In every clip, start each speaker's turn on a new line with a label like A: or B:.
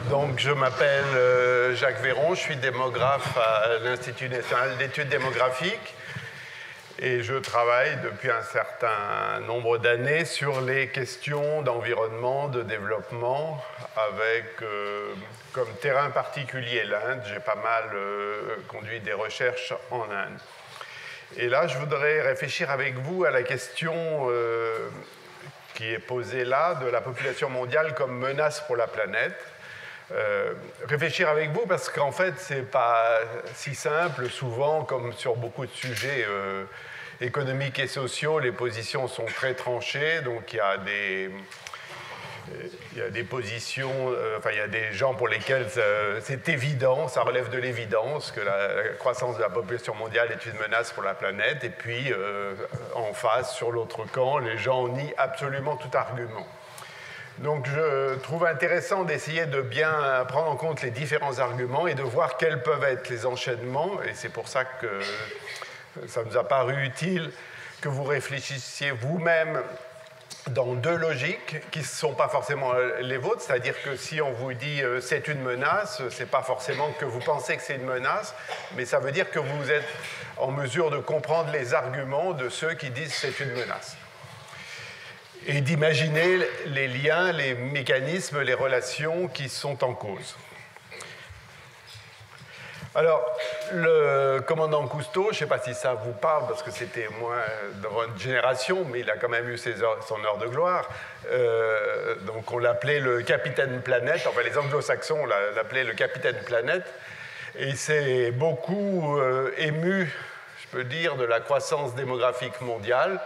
A: Donc, je m'appelle Jacques Véron, je suis démographe à l'Institut national d'études démographiques et je travaille depuis un certain nombre d'années sur les questions d'environnement, de développement, avec comme terrain particulier l'Inde. J'ai pas mal conduit des recherches en Inde. Et là, je voudrais réfléchir avec vous à la question qui est posée là de la population mondiale comme menace pour la planète. Réfléchir avec vous parce qu'en fait, ce n'est pas si simple. Souvent, comme sur beaucoup de sujets économiques et sociaux, les positions sont très tranchées. Donc, il y a des positions, il y a des gens pour lesquels c'est évident, ça relève de l'évidence que la croissance de la population mondiale est une menace pour la planète. Et puis, en face, sur l'autre camp, les gens nient absolument tout argument. Donc, je trouve intéressant d'essayer de bien prendre en compte les différents arguments et de voir quels peuvent être les enchaînements. Et c'est pour ça que ça nous a paru utile que vous réfléchissiez vous-même dans deux logiques qui ne sont pas forcément les vôtres. C'est-à-dire que si on vous dit c'est une menace, ce n'est pas forcément que vous pensez que c'est une menace, mais ça veut dire que vous êtes en mesure de comprendre les arguments de ceux qui disent c'est une menace. Et d'imaginer les liens, les mécanismes, les relations qui sont en cause. Alors, le commandant Cousteau, je ne sais pas si ça vous parle, parce que c'était moins dans votre génération, mais il a quand même eu son heure de gloire. Donc, on l'appelait le capitaine planète, enfin les anglo-saxons l'appelaient le capitaine planète, et il s'est beaucoup ému, je peux dire, de la croissance démographique mondiale.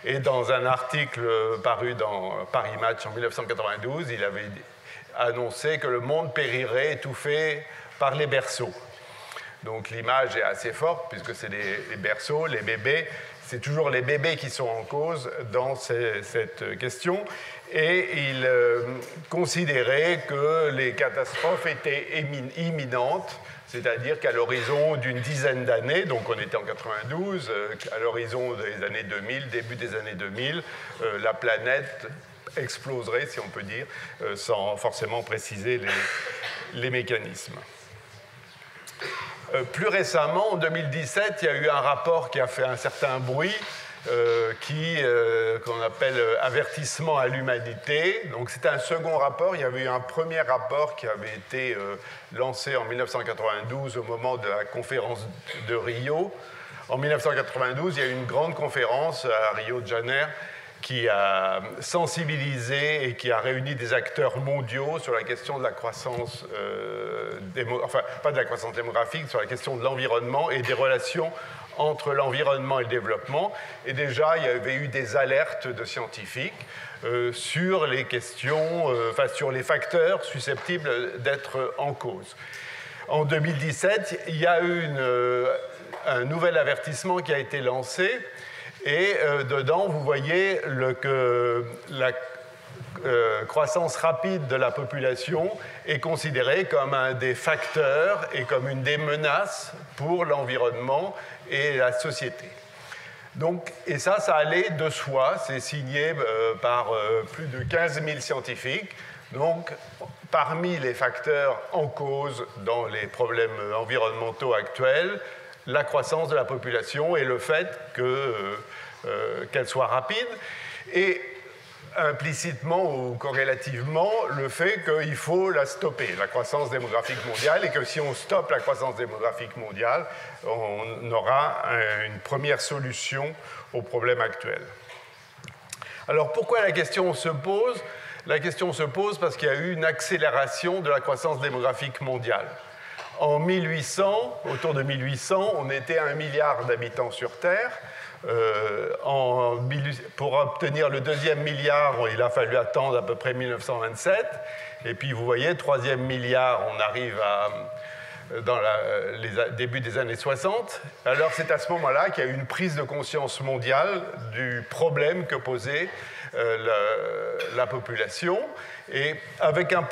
A: Et dans un article paru dans Paris Match en 1992, il avait annoncé que le monde périrait étouffé par les berceaux. Donc l'image est assez forte, puisque c'est les berceaux, les bébés. C'est toujours les bébés qui sont en cause dans cette question. Et il considérait que les catastrophes étaient imminentes, c'est-à-dire qu'à l'horizon d'une dizaine d'années, donc on était en 92, à l'horizon des années 2000, début des années 2000, la planète exploserait, si on peut dire, sans forcément préciser les mécanismes. Plus récemment, en 2017, il y a eu un rapport qui a fait un certain bruit, qu'on appelle avertissement à l'humanité. Donc c'était un second rapport. Il y avait eu un premier rapport qui avait été lancé en 1992 au moment de la conférence de Rio. En 1992, il y a eu une grande conférence à Rio de Janeiro qui a sensibilisé et qui a réuni des acteurs mondiaux sur la question de la croissance, pas de la croissance démographique, sur la question de l'environnement et des relations entre l'environnement et le développement. Et déjà, il y avait eu des alertes de scientifiques sur les questions, sur les facteurs susceptibles d'être en cause. En 2017, il y a eu un nouvel avertissement qui a été lancé. Et dedans, vous voyez que la croissance rapide de la population est considérée comme un des facteurs et comme une des menaces pour l'environnement et la société. Donc, et ça allait de soi, c'est signé par plus de 15 000 scientifiques. Donc, parmi les facteurs en cause dans les problèmes environnementaux actuels, la croissance de la population et le fait qu'elle soit rapide, et implicitement ou corrélativement le fait qu'il faut la stopper, la croissance démographique mondiale, et que si on stoppe la croissance démographique mondiale, on aura une première solution au problème actuel. Alors pourquoi la question se pose ? La question se pose parce qu'il y a eu une accélération de la croissance démographique mondiale. En 1800, autour de 1800, on était à 1 milliard d'habitants sur Terre. Pour obtenir le deuxième milliard, il a fallu attendre à peu près 1927. Et puis, vous voyez, troisième milliard, on arrive dans les débuts des années 60. Alors, c'est à ce moment-là qu'il y a eu une prise de conscience mondiale du problème que posait la population. Et avec une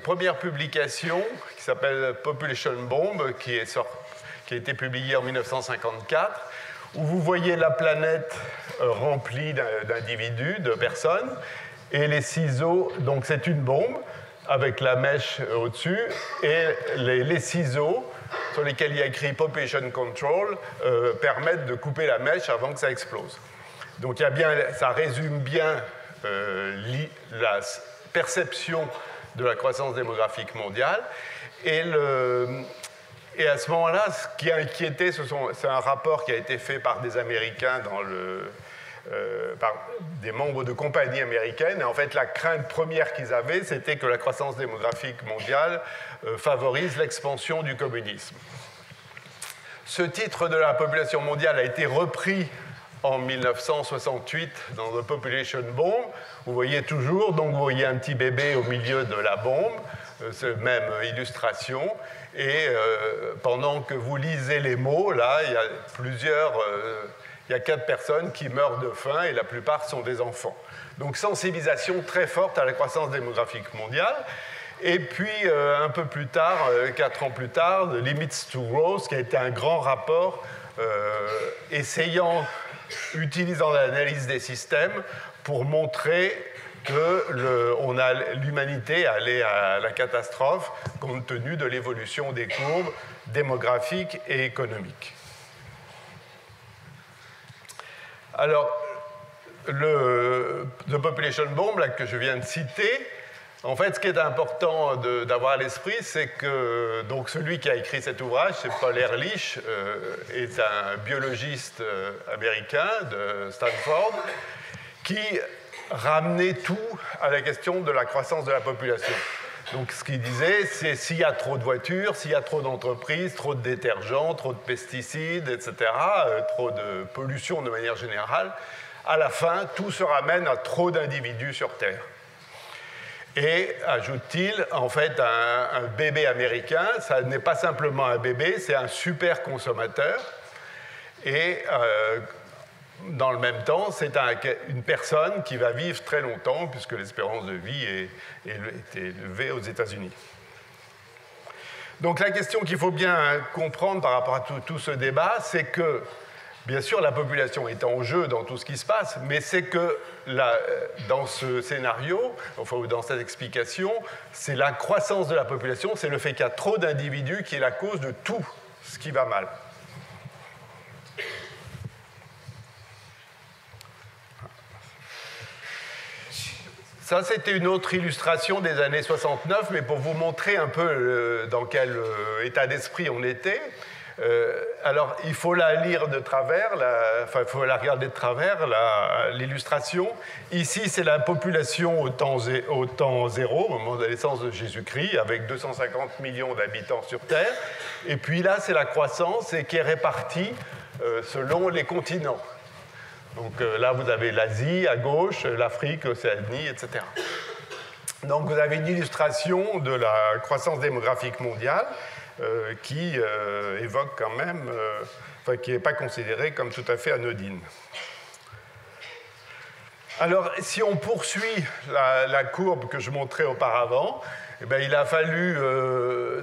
A: première publication qui s'appelle Population Bomb, qui a été publiée en 1954, où vous voyez la planète remplie d'individus, de personnes, et les ciseaux, donc c'est une bombe avec la mèche au-dessus, et les ciseaux sur lesquels il y a écrit Population Control permettent de couper la mèche avant que ça explose. Donc ça résume bien la perception de la croissance démographique mondiale. Et à ce moment-là, ce qui a inquiété, c'est un rapport qui a été fait par des Américains par des membres de compagnies américaines. Et en fait, la crainte première qu'ils avaient, c'était que la croissance démographique mondiale favorise l'expansion du communisme. Ce titre de la population mondiale a été repris en 1968 dans The Population Bomb. Vous voyez toujours, donc vous voyez un petit bébé au milieu de la bombe, c'est la même illustration. Et pendant que vous lisez les mots, là, il y a 4 personnes qui meurent de faim et la plupart sont des enfants. Donc sensibilisation très forte à la croissance démographique mondiale. Et puis un peu plus tard, 4 ans plus tard, The Limits to Growth, qui a été un grand rapport utilisant l'analyse des systèmes pour montrer que l'humanité allait à la catastrophe compte tenu de l'évolution des courbes démographiques et économiques. Alors, The Population Bomb, là, que je viens de citer, en fait, ce qui est important d'avoir à l'esprit, c'est que donc, celui qui a écrit cet ouvrage, c'est Paul Ehrlich, est un biologiste américain de Stanford, qui ramenait tout à la question de la croissance de la population. Donc, ce qu'il disait, c'est s'il y a trop de voitures, s'il y a trop d'entreprises, trop de détergents, trop de pesticides, etc., trop de pollution de manière générale, à la fin, tout se ramène à trop d'individus sur Terre. Et, ajoute-t-il, en fait, un bébé américain, ça n'est pas simplement un bébé, c'est un super consommateur. Et dans le même temps, c'est une personne qui va vivre très longtemps, puisque l'espérance de vie est élevée aux États-Unis. Donc la question qu'il faut bien comprendre par rapport à tout ce débat, c'est que, bien sûr, la population est en jeu dans tout ce qui se passe, mais c'est que dans ce scénario, enfin dans cette explication, c'est la croissance de la population, c'est le fait qu'il y a trop d'individus qui est la cause de tout ce qui va mal. Ça, c'était une autre illustration des années 69, mais pour vous montrer un peu dans quel état d'esprit on était. Alors, il faut la lire de travers, il faut la regarder de travers, l'illustration. Ici, c'est la population au temps zéro, au moment de la naissance de Jésus-Christ, avec 250 millions d'habitants sur Terre. Et puis là, c'est la croissance et qui est répartie selon les continents. Donc là, vous avez l'Asie à gauche, l'Afrique, l'Océanie, etc. Donc vous avez une illustration de la croissance démographique mondiale qui évoque quand même, qui n'est pas considérée comme tout à fait anodine. Alors, si on poursuit la courbe que je montrais auparavant, eh bien, il a fallu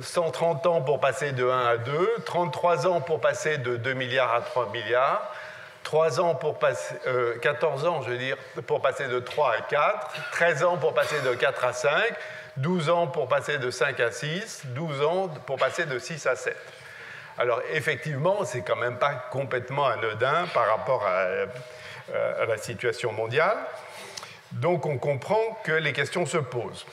A: 130 ans pour passer de 1 à 2, 33 ans pour passer de 2 milliards à 3 milliards, 14 ans, je veux dire, pour passer de 3 à 4, 13 ans pour passer de 4 à 5, 12 ans pour passer de 5 à 6, 12 ans pour passer de 6 à 7. Alors, effectivement, c'est quand même pas complètement anodin par rapport à la situation mondiale. Donc, on comprend que les questions se posent.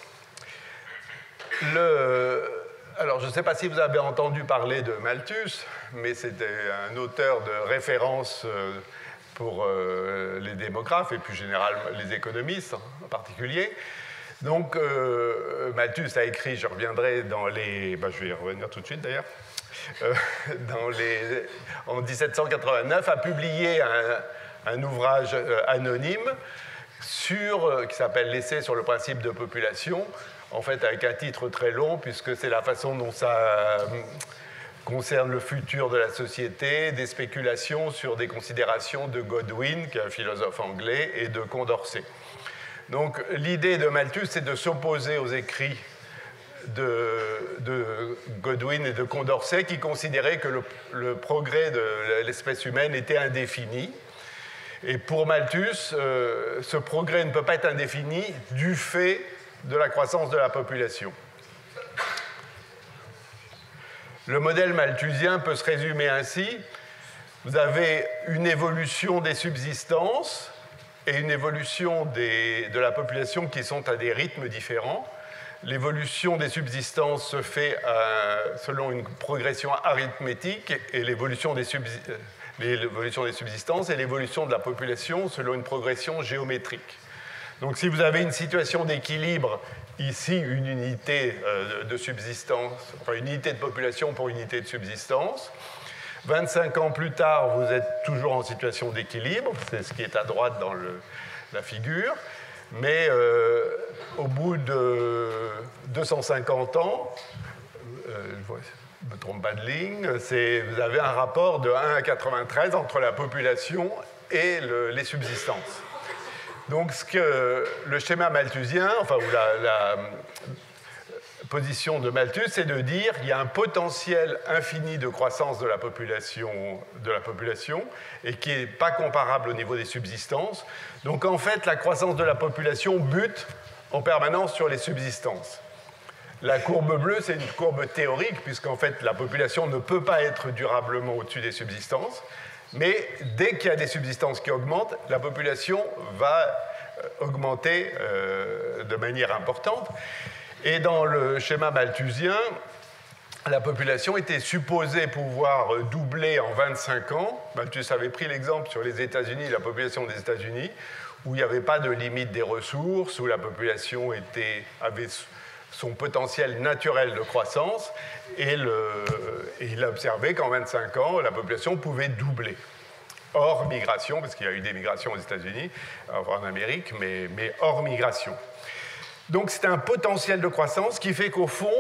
A: Alors, je ne sais pas si vous avez entendu parler de Malthus, mais c'était un auteur de référence pour les démographes et plus généralement les économistes en particulier. Donc, Malthus a écrit, je reviendrai dans les... je vais y revenir tout de suite d'ailleurs. En 1789, a publié un ouvrage anonyme qui s'appelle L'essai sur le principe de population, en fait avec un titre très long, puisque c'est la façon dont ça concerne le futur de la société, des spéculations sur des considérations de Godwin, qui est un philosophe anglais, et de Condorcet. Donc l'idée de Malthus, c'est de s'opposer aux écrits de Godwin et de Condorcet, qui considéraient que le progrès de l'espèce humaine était indéfini. Et pour Malthus, ce progrès ne peut pas être indéfini du fait de la croissance de la population. Le modèle malthusien peut se résumer ainsi. Vous avez une évolution des subsistances et une évolution de la population qui sont à des rythmes différents. L'évolution des subsistances se fait selon une progression arithmétique et l'évolution des subsistances et l'évolution de la population selon une progression géométrique. Donc si vous avez une situation d'équilibre, ici une unité de subsistance, enfin une unité de population pour unité de subsistance, 25 ans plus tard, vous êtes toujours en situation d'équilibre, c'est ce qui est à droite dans la figure, mais au bout de 250 ans, je ne me trompe pas de ligne, vous avez un rapport de 1 à 93 entre la population et les subsistances. Donc le schéma malthusien, enfin ou la position de Malthus, c'est de dire qu'il y a un potentiel infini de croissance de la population et qui n'est pas comparable au niveau des subsistances. Donc en fait, la croissance de la population bute en permanence sur les subsistances. La courbe bleue, c'est une courbe théorique, puisqu'en fait, la population ne peut pas être durablement au-dessus des subsistances. Mais dès qu'il y a des subsistances qui augmentent, la population va augmenter de manière importante. Et dans le schéma malthusien, la population était supposée pouvoir doubler en 25 ans. Malthus avait pris l'exemple sur les États-Unis, la population des États-Unis, où il n'y avait pas de limite des ressources, où la population avait son potentiel naturel de croissance, et il a observé qu'en 25 ans, la population pouvait doubler. Hors migration, parce qu'il y a eu des migrations aux États-Unis, en Amérique, mais hors migration. Donc c'est un potentiel de croissance qui fait qu'au fond,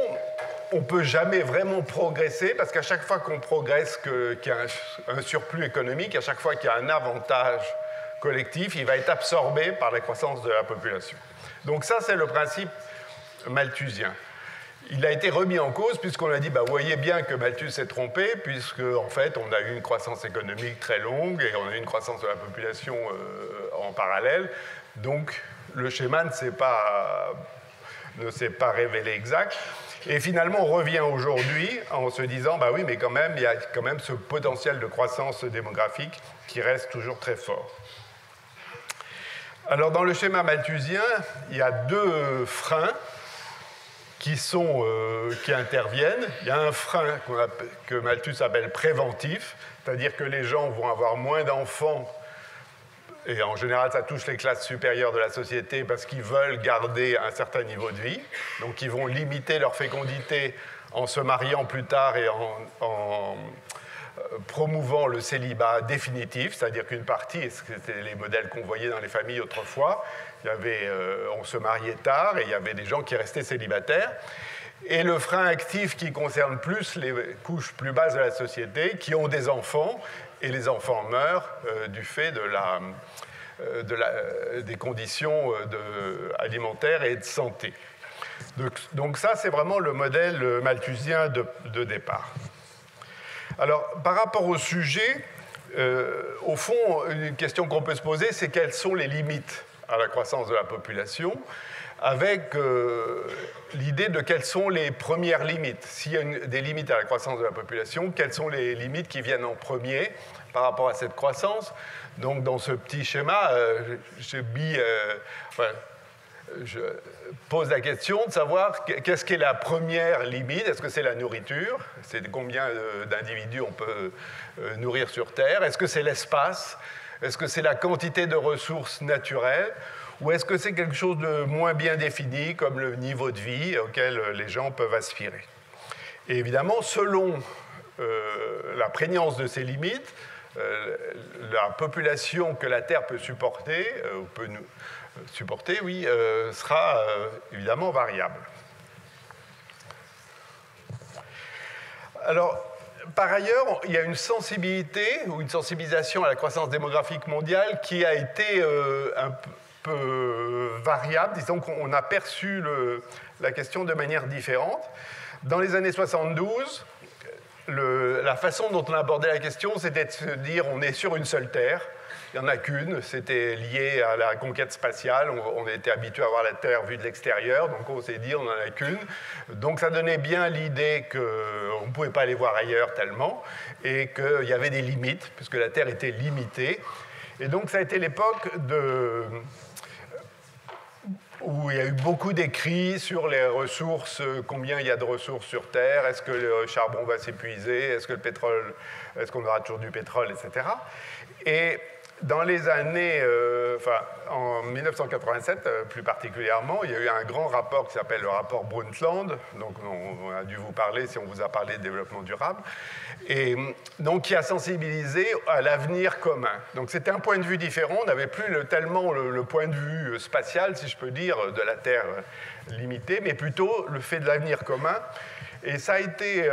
A: on ne peut jamais vraiment progresser, parce qu'à chaque fois qu'on progresse, qu'il y a un surplus économique, à chaque fois qu'il y a un avantage collectif, il va être absorbé par la croissance de la population. Donc ça, c'est le principe malthusien. Il a été remis en cause puisqu'on a dit, vous voyez bien que Malthus s'est trompé, puisque en fait, on a eu une croissance économique très longue et on a eu une croissance de la population en parallèle. Donc, le schéma ne s'est pas révélé exact. Et finalement, on revient aujourd'hui en se disant, oui, mais quand même, il y a quand même ce potentiel de croissance démographique qui reste toujours très fort. Alors, dans le schéma malthusien, il y a deux freins qui interviennent. Il y a un frein que Malthus appelle préventif, c'est-à-dire que les gens vont avoir moins d'enfants, et en général ça touche les classes supérieures de la société parce qu'ils veulent garder un certain niveau de vie, donc ils vont limiter leur fécondité en se mariant plus tard et en promouvant le célibat définitif, c'est-à-dire qu'une partie, et c'était les modèles qu'on voyait dans les familles autrefois, on se mariait tard et il y avait des gens qui restaient célibataires. Et le frein actif qui concerne plus les couches plus basses de la société, qui ont des enfants, et les enfants meurent du fait des conditions alimentaires et de santé. Donc ça, c'est vraiment le modèle malthusien de départ. Alors, par rapport au sujet, au fond, une question qu'on peut se poser, c'est quelles sont les limites à la croissance de la population, avec l'idée de quelles sont les premières limites. S'il y a des limites à la croissance de la population, quelles sont les limites qui viennent en premier par rapport à cette croissance. Donc, dans ce petit schéma, je pose la question de savoir qu'est-ce qu'est la première limite. Est-ce que c'est la nourriture? C'est combien d'individus on peut nourrir sur Terre? Est-ce que c'est l'espace? Est-ce que c'est la quantité de ressources naturelles? Ou est-ce que c'est quelque chose de moins bien défini, comme le niveau de vie auquel les gens peuvent aspirer? Et évidemment, selon la prégnance de ces limites, la population que la Terre peut supporter, sera évidemment variable. Alors, par ailleurs, il y a une sensibilité ou une sensibilisation à la croissance démographique mondiale qui a été un peu variable. Disons qu'on a perçu la question de manière différente. Dans les années 72, la façon dont on abordait la question, c'était de se dire on est sur une seule Terre, Il n'y en a qu'une, c'était lié à la conquête spatiale. On était habitué à voir la Terre vue de l'extérieur, donc on s'est dit on n'en a qu'une. Donc ça donnait bien l'idée qu'on ne pouvait pas aller voir ailleurs tellement, et qu'il y avait des limites, puisque la Terre était limitée. Et donc ça a été l'époque où il y a eu beaucoup d'écrits sur les ressources, combien il y a de ressources sur Terre, est-ce que le charbon va s'épuiser, est-ce que le pétrole, est-ce qu'on aura toujours du pétrole, etc. Et dans les années, en 1987 plus particulièrement, il y a eu un grand rapport qui s'appelle le rapport Brundtland, donc on a dû vous parler si on vous a parlé de développement durable, et donc qui a sensibilisé à l'avenir commun. Donc c'était un point de vue différent, on n'avait plus tellement le point de vue spatial, si je peux dire, de la Terre limitée, mais plutôt le fait de l'avenir commun. Et ça a été,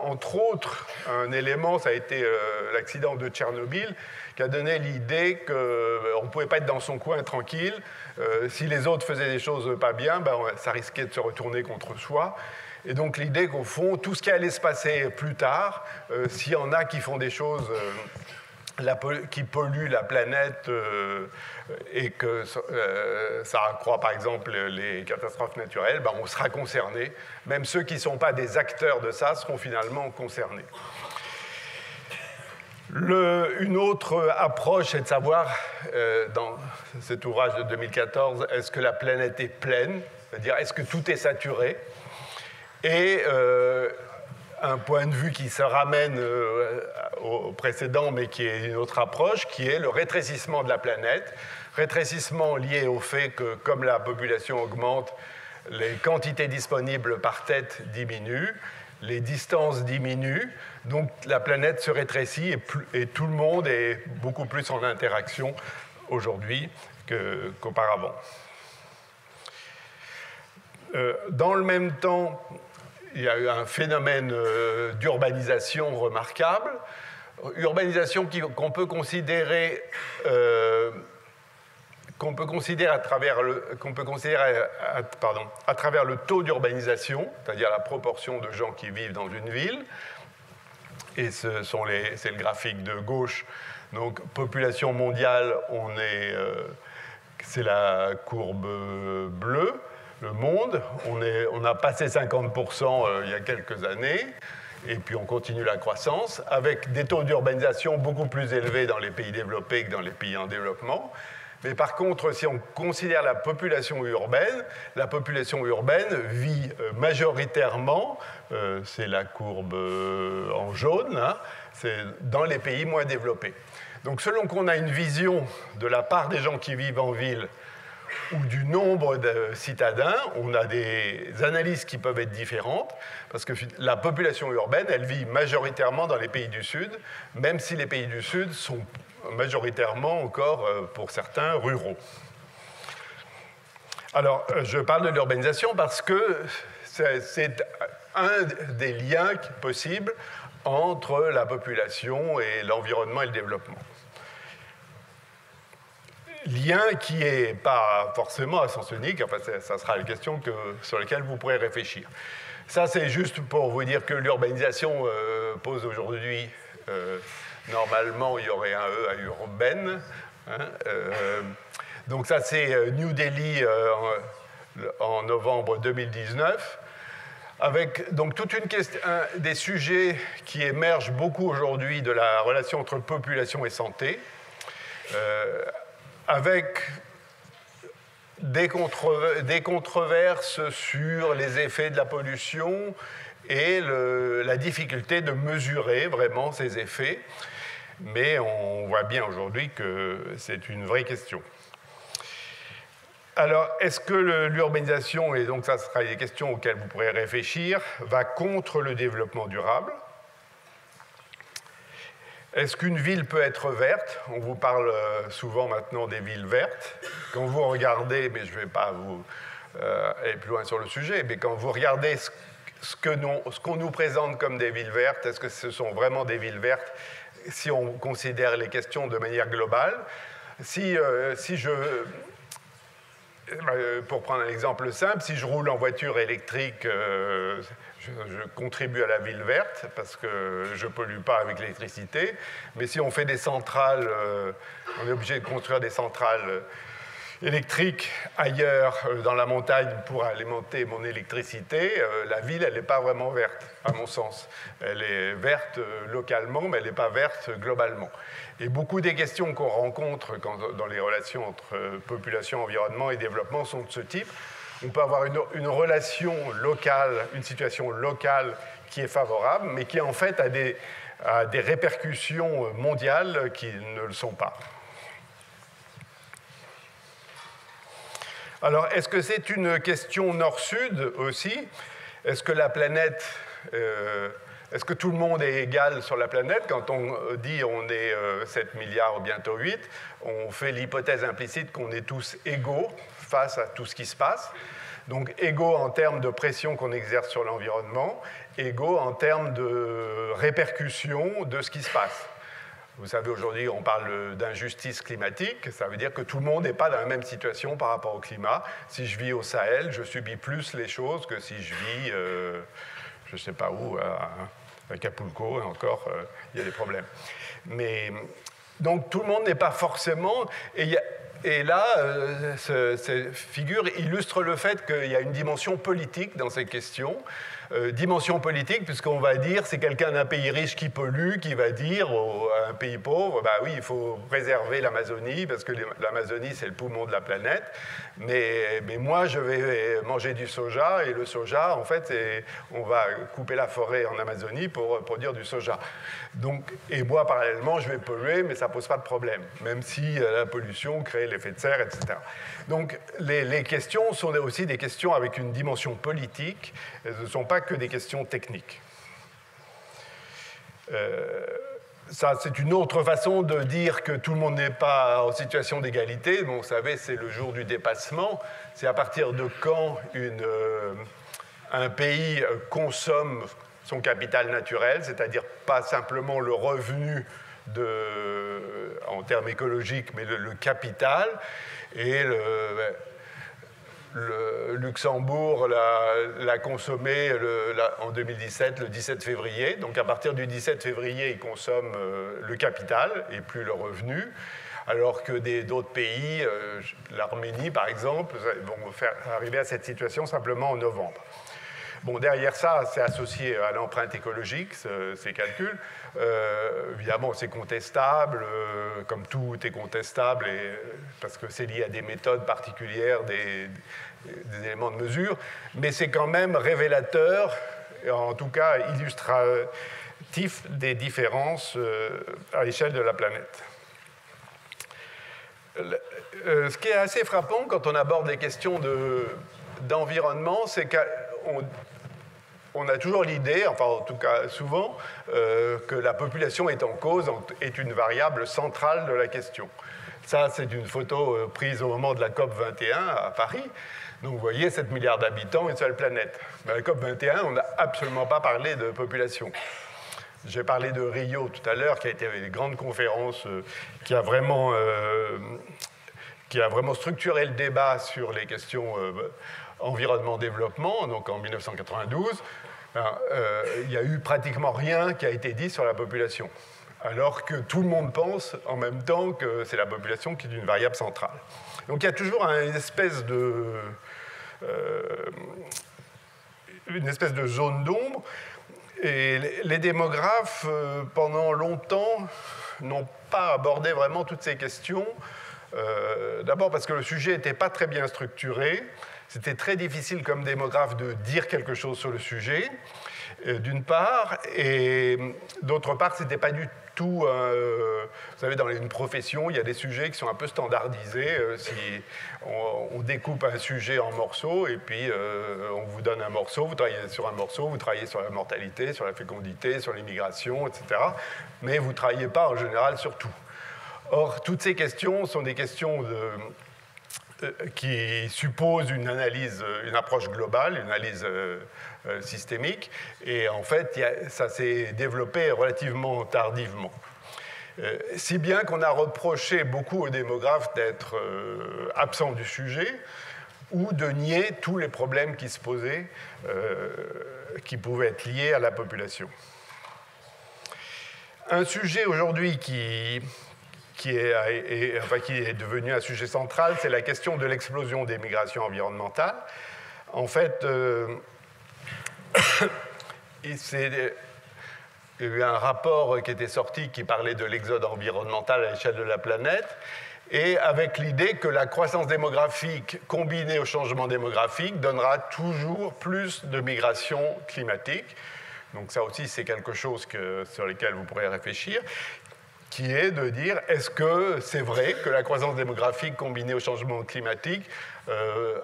A: entre autres, un élément, ça a été l'accident de Tchernobyl, qui a donné l'idée qu'on ne pouvait pas être dans son coin tranquille. Si les autres faisaient des choses pas bien, ben, ça risquait de se retourner contre soi. Et donc l'idée qu'au fond, tout ce qui allait se passer plus tard, s'il y en a qui font des choses qui polluent la planète et que ça accroît par exemple les catastrophes naturelles, ben, on sera concerné. Même ceux qui ne sont pas des acteurs de ça seront finalement concernés. Une autre approche, c'est de savoir, dans cet ouvrage de 2014, est-ce que la planète est pleine, c'est-à-dire est-ce que tout est saturé, et un point de vue qui se ramène au précédent, mais qui est une autre approche, qui est le rétrécissement de la planète, rétrécissement lié au fait que, comme la population augmente, les quantités disponibles par tête diminuent, les distances diminuent, donc la planète se rétrécit et tout le monde est beaucoup plus en interaction aujourd'hui qu'auparavant. Dans le même temps, il y a eu un phénomène d'urbanisation remarquable, urbanisation qu'on peut considérer à travers le taux d'urbanisation, c'est-à-dire la proportion de gens qui vivent dans une ville. Et c'est le graphique de gauche. Donc, population mondiale, c'est la courbe bleue, le monde. On a passé 50% il y a quelques années. Et puis, on continue la croissance avec des taux d'urbanisation beaucoup plus élevés dans les pays développés que dans les pays en développement. Mais par contre, si on considère la population urbaine vit majoritairement, c'est la courbe en jaune, hein, c'est dans les pays moins développés. Donc selon qu'on a une vision de la part des gens qui vivent en ville ou du nombre de citadins, on a des analyses qui peuvent être différentes, parce que la population urbaine, elle vit majoritairement dans les pays du Sud, même si les pays du Sud sont majoritairement encore, pour certains, ruraux. Alors, je parle de l'urbanisation parce que c'est un des liens possibles entre la population et l'environnement et le développement. Lien qui n'est pas forcément à sens unique, enfin, ça sera une question sur laquelle vous pourrez réfléchir. Ça, c'est juste pour vous dire que l'urbanisation pose aujourd'hui... normalement, il y aurait un E à urbaine. Hein, donc ça, c'est New Delhi en novembre 2019, avec donc toute une question, des sujets qui émergent beaucoup aujourd'hui de la relation entre population et santé, avec des controverses sur les effets de la pollution et la difficulté de mesurer vraiment ces effets. Mais on voit bien aujourd'hui que c'est une vraie question. Alors, est-ce que l'urbanisation, et donc ça sera des questions auxquelles vous pourrez réfléchir, va contre le développement durable? Est-ce qu'une ville peut être verte? On vous parle souvent maintenant des villes vertes. Quand vous regardez, mais je ne vais pas vous aller plus loin sur le sujet, mais quand vous regardez ce qu'on nous présente comme des villes vertes, est-ce que ce sont vraiment des villes vertes si on considère les questions de manière globale? pour prendre un exemple simple, si je roule en voiture électrique, je contribue à la ville verte parce que je ne pollue pas avec l'électricité. Mais si on fait des centrales, on est obligé de construire des centrales électrique ailleurs dans la montagne pour alimenter mon électricité, la ville, elle n'est pas vraiment verte, à mon sens. Elle est verte localement, mais elle n'est pas verte globalement. Et beaucoup des questions qu'on rencontre dans les relations entre population, environnement et développement sont de ce type. On peut avoir une relation locale, une situation locale qui est favorable, mais qui en fait a des répercussions mondiales qui ne le sont pas. Alors, est-ce que c'est une question nord-sud aussi? Est-ce que la planète, est-ce que tout le monde est égal sur la planète? Quand on dit on est 7 milliards ou bientôt 8, on fait l'hypothèse implicite qu'on est tous égaux face à tout ce qui se passe. Donc, égaux en termes de pression qu'on exerce sur l'environnement, égaux en termes de répercussions de ce qui se passe. Vous savez, aujourd'hui, on parle d'injustice climatique. Ça veut dire que tout le monde n'est pas dans la même situation par rapport au climat. Si je vis au Sahel, je subis plus les choses que si je vis, je ne sais pas où, à Acapulco, et encore, il y a des problèmes. Mais, donc, tout le monde n'est pas forcément... Et là, cette figure illustre le fait qu'il y a une dimension politique dans ces questions. Dimension politique, puisqu'on va dire, c'est quelqu'un d'un pays riche qui pollue, qui va dire à un pays pauvre, bah oui, il faut préserver l'Amazonie, parce que l'Amazonie, c'est le poumon de la planète, mais moi, je vais manger du soja, et le soja, en fait, on va couper la forêt en Amazonie pour produire du soja. Donc, et moi, parallèlement, je vais polluer, mais ça ne pose pas de problème, même si la pollution crée l'effet de serre, etc. Donc, les questions sont aussi des questions avec une dimension politique, elles ne sont pas que des questions techniques. Ça, c'est une autre façon de dire que tout le monde n'est pas en situation d'égalité. Bon, vous savez, c'est le jour du dépassement. C'est à partir de quand un pays consomme son capital naturel, c'est-à-dire pas simplement le revenu en termes écologiques, mais le capital. Et le Luxembourg l'a consommé en 2017, le 17 février. Donc à partir du 17 février, il consomme le capital et plus le revenu, alors que d'autres pays, l'Arménie par exemple, vont arriver à cette situation simplement en novembre. Bon, derrière ça, c'est associé à l'empreinte écologique, ces calculs. Évidemment, c'est contestable, comme tout est contestable, parce que c'est lié à des méthodes particulières, des éléments de mesure, mais c'est quand même révélateur, en tout cas illustratif des différences à l'échelle de la planète. Ce qui est assez frappant quand on aborde les questions d'environnement, c'est qu'on a toujours l'idée, enfin en tout cas souvent, que la population est en cause, est une variable centrale de la question. Ça, c'est une photo prise au moment de la COP 21 à Paris. Donc vous voyez, 7 milliards d'habitants, une seule planète. Mais à la COP 21, on n'a absolument pas parlé de population. J'ai parlé de Rio tout à l'heure, qui a été une grande conférence qui a vraiment structuré le débat sur les questions environnement-développement, donc en 1992. Il n'y a eu pratiquement rien qui a été dit sur la population, alors que tout le monde pense en même temps que c'est la population qui est une variable centrale. Donc il y a toujours une espèce de zone d'ombre, et les démographes, pendant longtemps, n'ont pas abordé vraiment toutes ces questions. D'abord parce que le sujet n'était pas très bien structuré. C'était très difficile comme démographe de dire quelque chose sur le sujet, d'une part, et d'autre part, ce n'était pas du tout... vous savez, dans une profession, il y a des sujets qui sont un peu standardisés. Si on découpe un sujet en morceaux, et puis on vous donne un morceau, vous travaillez sur un morceau, vous travaillez sur la mortalité, sur la fécondité, sur l'immigration, etc. Mais vous ne travaillez pas, en général, sur tout. Or, toutes ces questions sont des questions qui suppose une analyse, une approche globale, une analyse systémique, et en fait, ça s'est développé relativement tardivement. Si bien qu'on a reproché beaucoup aux démographes d'être absents du sujet, ou de nier tous les problèmes qui se posaient, qui pouvaient être liés à la population. Un sujet aujourd'hui qui est devenu un sujet central, c'est la question de l'explosion des migrations environnementales. En fait, il y a eu un rapport qui était sorti qui parlait de l'exode environnemental à l'échelle de la planète, et avec l'idée que la croissance démographique combinée au changement démographique donnera toujours plus de migrations climatiques. Donc ça aussi, c'est quelque chose sur lequel vous pourrez réfléchir, qui est de dire, est-ce que c'est vrai que la croissance démographique combinée au changement climatique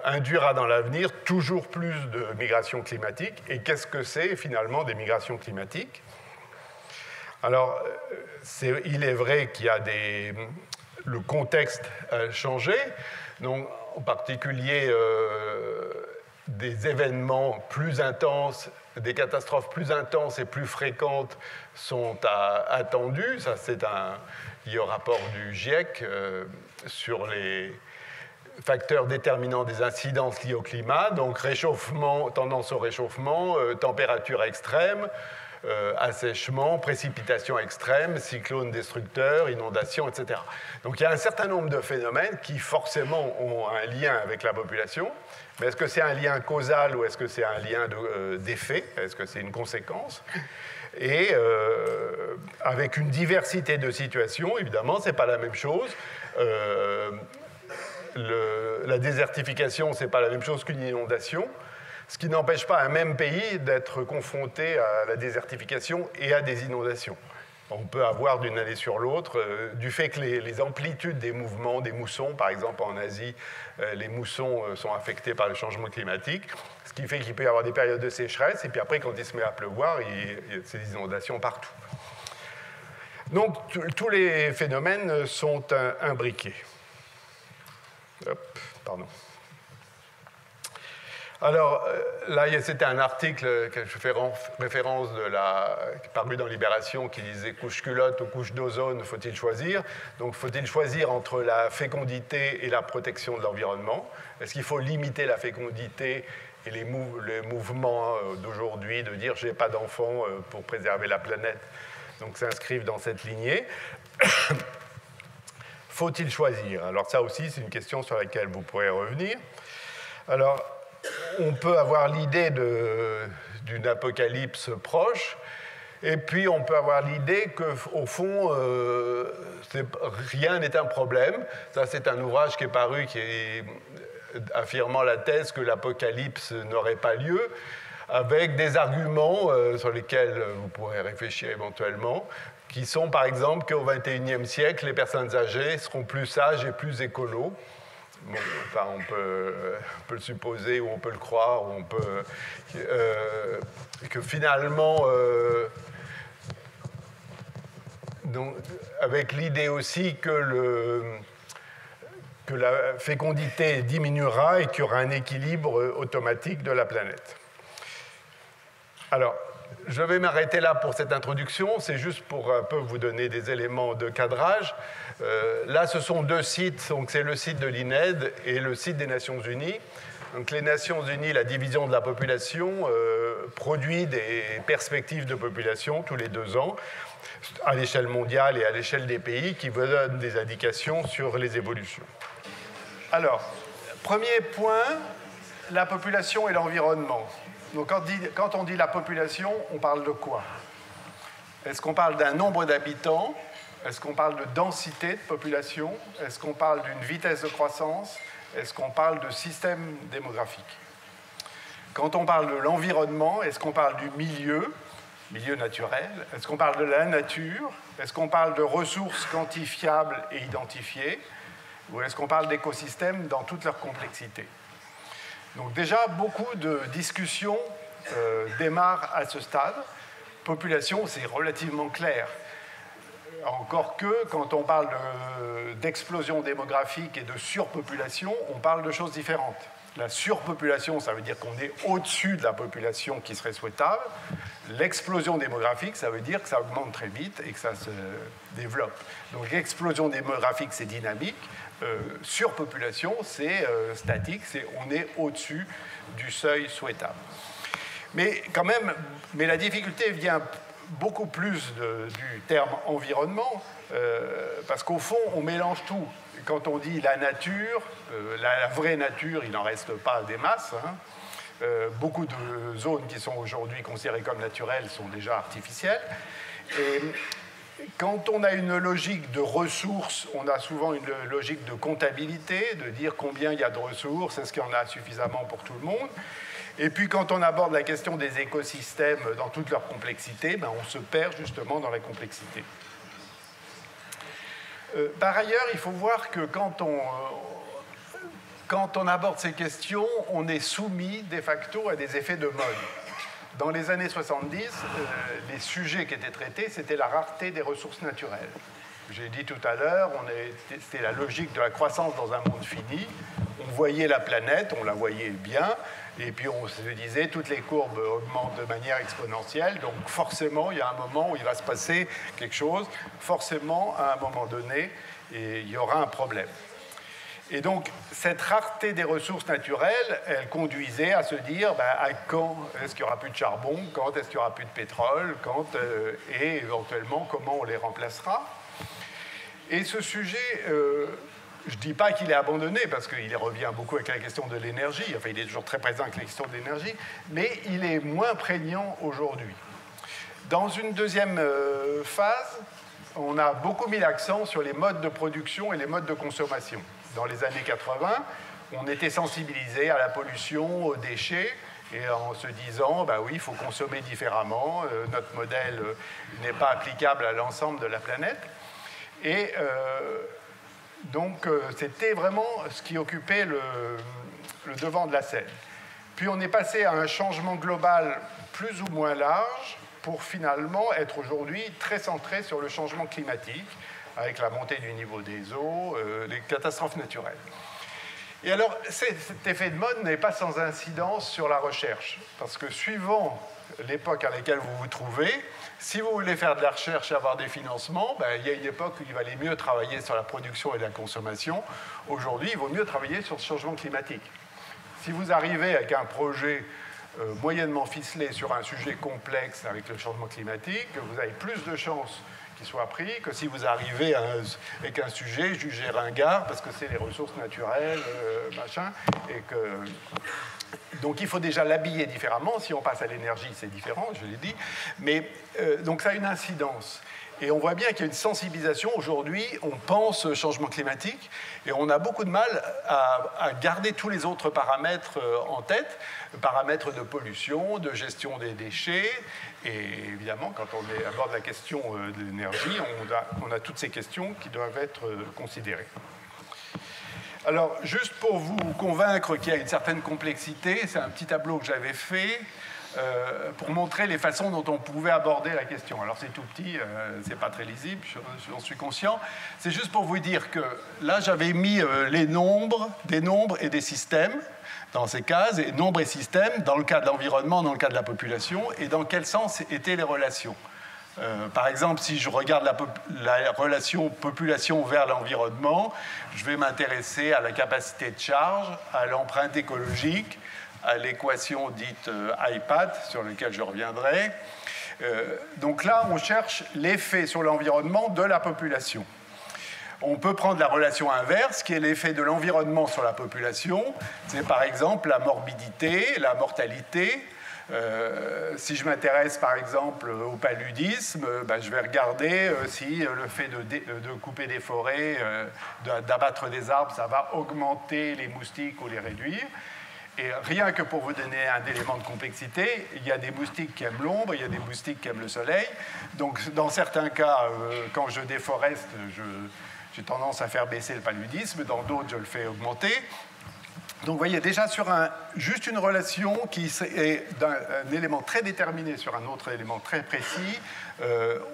A: induira dans l'avenir toujours plus de migrations climatiques, et qu'est-ce que c'est finalement des migrations climatiques? Alors, il est vrai qu'il y a le contexte a changé, donc en particulier des événements plus intenses, des catastrophes plus intenses et plus fréquentes sont attendus. Ça, c'est lié au rapport du GIEC sur les facteurs déterminants des incidences liées au climat, donc réchauffement, tendance au réchauffement, température extrême, assèchement, précipitations extrêmes, cyclones destructeurs, inondations, etc. Donc il y a un certain nombre de phénomènes qui forcément ont un lien avec la population, mais est-ce que c'est un lien causal ou est-ce que c'est un lien d'effet? Est-ce que c'est une conséquence? Et avec une diversité de situations, évidemment, ce n'est pas la même chose. La désertification, ce n'est pas la même chose qu'une inondation. Ce qui n'empêche pas un même pays d'être confronté à la désertification et à des inondations. On peut avoir d'une année sur l'autre, du fait que les amplitudes des mouvements, des moussons, par exemple en Asie, les moussons sont affectés par le changement climatique, ce qui fait qu'il peut y avoir des périodes de sécheresse, et puis après, quand il se met à pleuvoir, il y a ces inondations partout. Donc, tous les phénomènes sont imbriqués. Hop, pardon. Alors, là, c'était un article que je fais référence paru dans Libération qui disait « couche culotte ou couche d'ozone, faut-il choisir ?» Donc, faut-il choisir entre la fécondité et la protection de l'environnement? Est-ce qu'il faut limiter la fécondité et les mouvements d'aujourd'hui de dire « j'ai pas d'enfants pour préserver la planète ?» Donc, s'inscrivent dans cette lignée. Faut-il choisir? Alors, ça aussi, c'est une question sur laquelle vous pourrez revenir. Alors, on peut avoir l'idée d'une apocalypse proche, et puis on peut avoir l'idée qu'au fond, rien n'est un problème. Ça, c'est un ouvrage qui est paru affirmant la thèse que l'apocalypse n'aurait pas lieu, avec des arguments sur lesquels vous pourrez réfléchir éventuellement, qui sont par exemple qu'au XXIe siècle, les personnes âgées seront plus sages et plus écolos. Bon, enfin, on peut le supposer ou on peut le croire, ou on peut que finalement, donc, avec l'idée aussi que la fécondité diminuera et qu'il y aura un équilibre automatique de la planète. Alors, je vais m'arrêter là pour cette introduction, c'est juste pour un peu vous donner des éléments de cadrage. Là, ce sont deux sites, donc c'est le site de l'INED et le site des Nations Unies. Donc, les Nations Unies, la division de la population, produit des perspectives de population tous les 2 ans, à l'échelle mondiale et à l'échelle des pays, qui vous donnent des indications sur les évolutions. Alors, premier point, la population et l'environnement. Donc, quand on dit la population, on parle de quoi? Est-ce qu'on parle d'un nombre d'habitants? Est-ce qu'on parle de densité de population? Est-ce qu'on parle d'une vitesse de croissance? Est-ce qu'on parle de système démographique? Quand on parle de l'environnement, est-ce qu'on parle du milieu naturel? Est-ce qu'on parle de la nature? Est-ce qu'on parle de ressources quantifiables et identifiées? Ou est-ce qu'on parle d'écosystèmes dans toute leur complexité? Donc déjà, beaucoup de discussions démarrent à ce stade. Population, c'est relativement clair. Encore que, quand on parle d'explosion démographique et de surpopulation, on parle de choses différentes. La surpopulation, ça veut dire qu'on est au-dessus de la population qui serait souhaitable. L'explosion démographique, ça veut dire que ça augmente très vite et que ça se développe. Donc l'explosion démographique, c'est dynamique. surpopulation, c'est statique, on est au-dessus du seuil souhaitable. Mais quand même, la difficulté vient beaucoup plus du terme environnement, parce qu'au fond, on mélange tout. Quand on dit la nature, la vraie nature, il n'en reste pas des masses. Hein. Beaucoup de zones qui sont aujourd'hui considérées comme naturelles sont déjà artificielles. Et quand on a une logique de ressources, on a souvent une logique de comptabilité, de dire combien il y a de ressources, est-ce qu'il y en a suffisamment pour tout le monde. Et puis quand on aborde la question des écosystèmes dans toute leur complexité, ben on se perd justement dans la complexité. Par ailleurs, il faut voir que quand on aborde ces questions, on est soumis de facto à des effets de mode. Dans les années 70, les sujets qui étaient traités, c'était la rareté des ressources naturelles. J'ai dit tout à l'heure, c'était la logique de la croissance dans un monde fini. On voyait la planète, on la voyait bien, et puis on se disait, toutes les courbes augmentent de manière exponentielle, donc forcément, il y a un moment où il va se passer quelque chose, forcément, à un moment donné, et il y aura un problème. Et donc, cette rareté des ressources naturelles, elle conduisait à se dire à quand est-ce qu'il n'y aura plus de charbon, quand est-ce qu'il n'y aura plus de pétrole, et éventuellement comment on les remplacera. Et ce sujet, je ne dis pas qu'il est abandonné, parce qu'il revient beaucoup avec la question de l'énergie, enfin il est toujours très présent avec la question de l'énergie, mais il est moins prégnant aujourd'hui. Dans une deuxième phase, on a beaucoup mis l'accent sur les modes de production et les modes de consommation. Dans les années 80, on était sensibilisé à la pollution, aux déchets, et en se disant, oui, il faut consommer différemment, notre modèle n'est pas applicable à l'ensemble de la planète. Et donc, c'était vraiment ce qui occupait le devant de la scène. Puis on est passé à un changement global plus ou moins large pour finalement être aujourd'hui très centré sur le changement climatique, avec la montée du niveau des eaux, les catastrophes naturelles. Et alors, cet effet de mode n'est pas sans incidence sur la recherche, parce que suivant l'époque à laquelle vous vous trouvez, si vous voulez faire de la recherche et avoir des financements, il y a une époque où il valait mieux travailler sur la production et la consommation. Aujourd'hui, il vaut mieux travailler sur le changement climatique. Si vous arrivez avec un projet moyennement ficelé sur un sujet complexe avec le changement climatique, vous avez plus de chances qu'il soit pris que si vous arrivez avec un sujet jugé ringard parce que c'est les ressources naturelles, machin, et que... Donc il faut déjà l'habiller différemment. Si on passe à l'énergie, c'est différent, je l'ai dit. Mais donc ça a une incidence. Et on voit bien qu'il y a une sensibilisation. Aujourd'hui, on pense changement climatique et on a beaucoup de mal à garder tous les autres paramètres en tête, paramètres de pollution, de gestion des déchets. Et évidemment, quand on aborde la question de l'énergie, on a toutes ces questions qui doivent être considérées. Alors, juste pour vous convaincre qu'il y a une certaine complexité, c'est un petit tableau que j'avais fait pour montrer les façons dont on pouvait aborder la question. Alors, c'est tout petit, c'est pas très lisible, j'en suis conscient. C'est juste pour vous dire que là, j'avais mis des nombres et des systèmes dans ces cases, et nombres et systèmes dans le cas de l'environnement, dans le cas de la population, et dans quel sens étaient les relations. Par exemple, si je regarde la relation population vers l'environnement, je vais m'intéresser à la capacité de charge, à l'empreinte écologique, à l'équation dite IPAT, sur laquelle je reviendrai. Donc là, on cherche l'effet sur l'environnement de la population. On peut prendre la relation inverse, qui est l'effet de l'environnement sur la population. C'est par exemple la morbidité, la mortalité. Si je m'intéresse par exemple au paludisme, je vais regarder si le fait de couper des forêts, d'abattre des arbres, ça va augmenter les moustiques ou les réduire. Et rien que pour vous donner un élément de complexité, il y a des moustiques qui aiment l'ombre, il y a des moustiques qui aiment le soleil. Donc dans certains cas, quand je déforeste, j'ai tendance à faire baisser le paludisme, dans d'autres, je le fais augmenter. Donc vous voyez, déjà sur juste une relation qui est d'un élément très déterminé sur un autre élément très précis,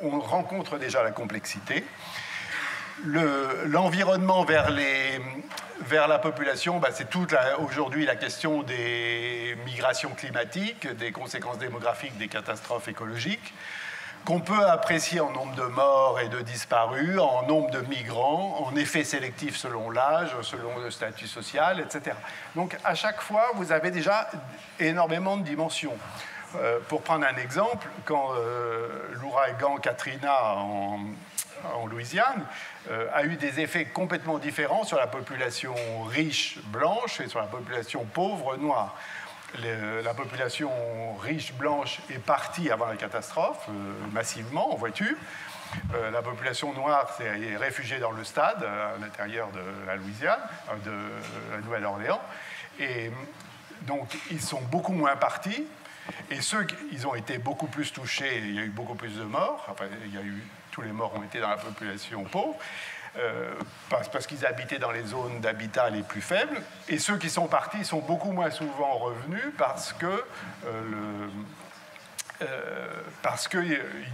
A: on rencontre déjà la complexité. L'environnement vers la population, c'est aujourd'hui la question des migrations climatiques, des conséquences démographiques, des catastrophes écologiques.
B: qu'on peut apprécier en nombre de morts et de disparus, en nombre de migrants, en effets sélectifs selon l'âge, selon le statut social, etc. Donc à chaque fois, vous avez déjà énormément de dimensions. Pour prendre un exemple, quand l'ouragan Katrina en Louisiane a eu des effets complètement différents sur la population riche blanche et sur la population pauvre noire. La population riche blanche est partie avant la catastrophe, massivement en voiture. La population noire s'est réfugiée dans le stade, à l'intérieur de la Louisiane, de la Nouvelle-Orléans. Et donc, ils sont beaucoup moins partis. Et ils ont été beaucoup plus touchés, il y a eu beaucoup plus de morts. Enfin, tous les morts ont été dans la population pauvre. Parce qu'ils habitaient dans les zones d'habitat les plus faibles. Et ceux qui sont partis sont beaucoup moins souvent revenus parce qu'ils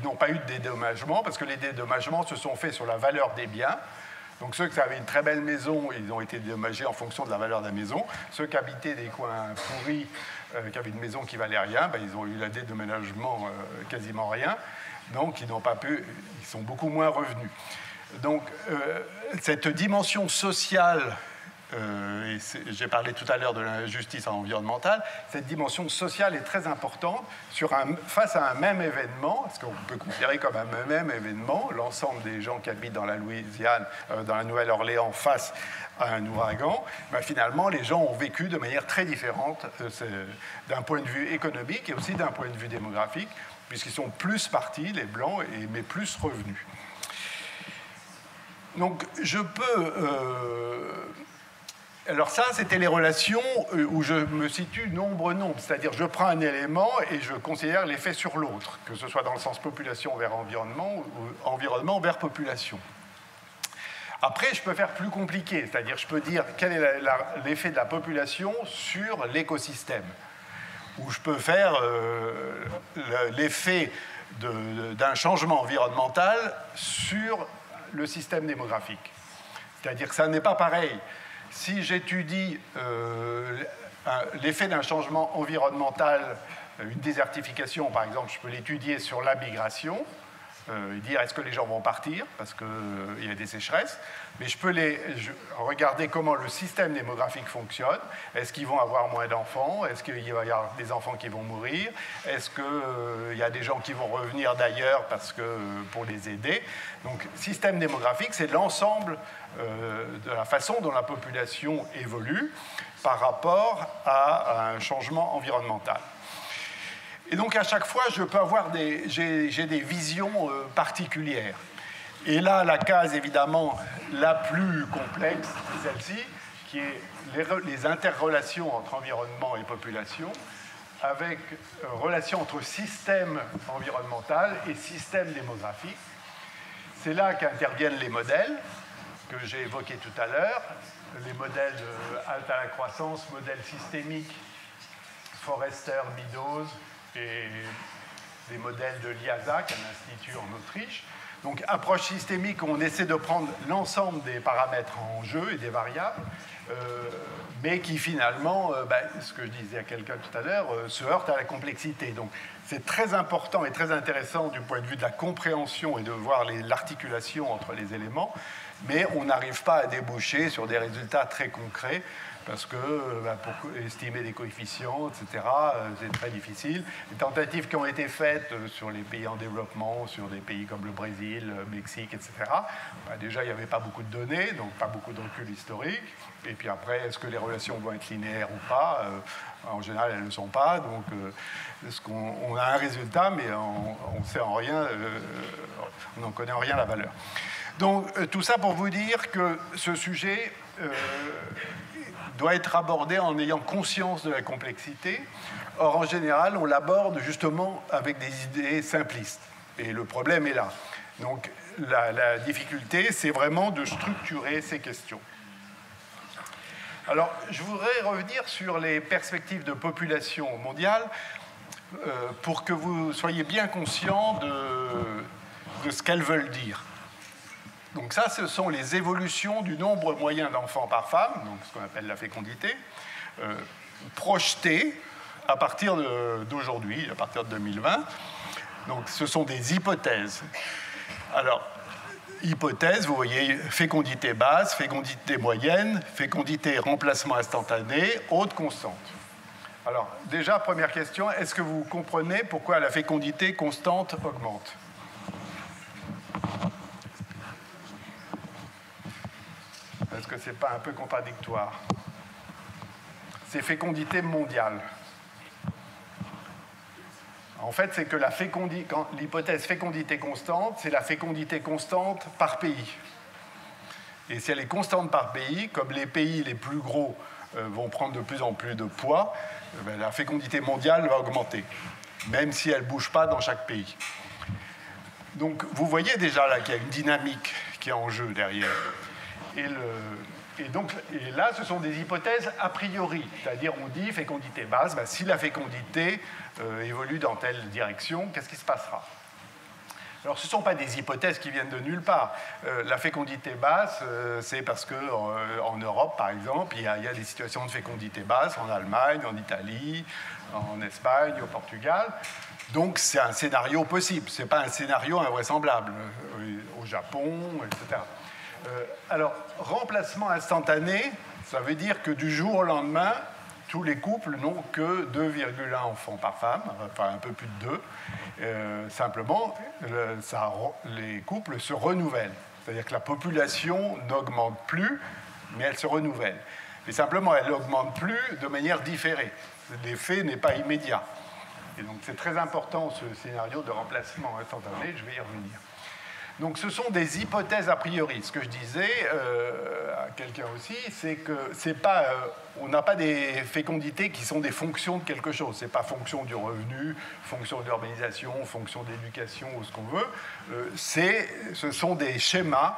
B: n'ont pas eu de dédommagement, parce que les dédommagements se sont faits sur la valeur des biens. Donc ceux qui avaient une très belle maison, ils ont été dédommagés en fonction de la valeur de la maison. Ceux qui habitaient des coins pourris, qui avaient une maison qui valait rien, ils ont eu le dédommagement quasiment rien. Donc ils sont beaucoup moins revenus. Donc, cette dimension sociale, j'ai parlé tout à l'heure de l'injustice environnementale, cette dimension sociale est très importante face à un même événement, ce qu'on peut considérer comme un même événement, l'ensemble des gens qui habitent dans la Louisiane, dans la Nouvelle-Orléans face à un ouragan, finalement, les gens ont vécu de manière très différente d'un point de vue économique et aussi d'un point de vue démographique, puisqu'ils sont plus partis, les Blancs, mais plus revenus. Donc, je peux... Alors ça, c'était les relations où je me situe nombre-nombre. C'est-à-dire, je prends un élément et je considère l'effet sur l'autre, que ce soit dans le sens population vers environnement ou environnement vers population. Après, je peux faire plus compliqué. C'est-à-dire, je peux dire quel est l'effet de la population sur l'écosystème. Ou je peux faire l'effet d'un changement environnemental sur le système démographique. C'est-à-dire que ça n'est pas pareil. Si j'étudie l'effet d'un changement environnemental, une désertification par exemple, je peux l'étudier sur la migration, dire est-ce que les gens vont partir parce qu'il y a des sécheresses, mais je peux regarder comment le système démographique fonctionne. Est-ce qu'ils vont avoir moins d'enfants? Est-ce qu'il va y avoir des enfants qui vont mourir? Est-ce qu'il y a des gens qui vont revenir d'ailleurs pour les aider? Donc, système démographique, c'est l'ensemble de la façon dont la population évolue par rapport à un changement environnemental. Et donc, à chaque fois, je peux avoir j'ai des visions particulières. Et là, la case, évidemment, la plus complexe, c'est celle-ci, qui est les interrelations entre environnement et population, avec relation entre système environnemental et système démographique. C'est là qu'interviennent les modèles que j'ai évoqués tout à l'heure, les modèles halte à la croissance, modèles systémiques, Forrester, Meadows, et des modèles de l'IASAC, un institut en Autriche. Donc, approche systémique, on essaie de prendre l'ensemble des paramètres en jeu et des variables, mais qui finalement, ce que je disais à quelqu'un tout à l'heure, se heurte à la complexité. Donc, c'est très important et très intéressant du point de vue de la compréhension et de voir l'articulation entre les éléments, mais on n'arrive pas à déboucher sur des résultats très concrets, parce que pour estimer des coefficients, etc., c'est très difficile. Les tentatives qui ont été faites sur les pays en développement, sur des pays comme le Brésil, le Mexique, etc., déjà, il n'y avait pas beaucoup de données, donc pas beaucoup de recul historique. Et puis après, est-ce que les relations vont être linéaires ou pas? En général, elles ne le sont pas. Donc, on a un résultat, mais on ne sait en rien, on n'en connaît en rien la valeur. Donc, tout ça pour vous dire que ce sujet doit être abordé en ayant conscience de la complexité. Or, en général, on l'aborde justement avec des idées simplistes. Et le problème est là. Donc, la difficulté, c'est vraiment de structurer ces questions. Alors, je voudrais revenir sur les perspectives de population mondiale pour que vous soyez bien conscients de ce qu'elles veulent dire. Donc ça, ce sont les évolutions du nombre moyen d'enfants par femme, donc ce qu'on appelle la fécondité, projetées à partir d'aujourd'hui, à partir de 2020, Donc ce sont des hypothèses. Alors, hypothèse, vous voyez, fécondité basse, fécondité moyenne, fécondité remplacement instantané, haute constante. Alors, déjà, première question, est-ce que vous comprenez pourquoi la fécondité constante augmente? Est-ce que ce n'est pas un peu contradictoire? C'est fécondité mondiale. En fait, c'est que l'hypothèse fécondité constante, c'est la fécondité constante par pays. Et si elle est constante par pays, comme les pays les plus gros vont prendre de plus en plus de poids, la fécondité mondiale va augmenter, même si elle ne bouge pas dans chaque pays. Donc, vous voyez déjà là qu'il y a une dynamique qui est en jeu derrière. Et là, ce sont des hypothèses a priori, c'est-à-dire on dit fécondité basse, si la fécondité évolue dans telle direction, qu'est-ce qui se passera? Alors ce ne sont pas des hypothèses qui viennent de nulle part. La fécondité basse, c'est parce qu'en Europe, par exemple, il y a des situations de fécondité basse en Allemagne, en Italie, en Espagne, au Portugal. Donc c'est un scénario possible, ce n'est pas un scénario invraisemblable. Au Japon, etc. Alors, remplacement instantané, ça veut dire que du jour au lendemain, tous les couples n'ont que 2,1 enfants par femme, enfin un peu plus de 2. Simplement, les couples se renouvellent. C'est-à-dire que la population n'augmente plus, mais elle se renouvelle. Mais simplement, elle n'augmente plus de manière différée. L'effet n'est pas immédiat. Et donc, c'est très important, ce scénario de remplacement instantané, je vais y revenir. Donc ce sont des hypothèses a priori. Ce que je disais à quelqu'un aussi, c'est que on n'a pas des fécondités qui sont des fonctions de quelque chose. Ce n'est pas fonction du revenu, fonction de l'urbanisation, fonction de l'éducation ou ce qu'on veut. Ce sont des schémas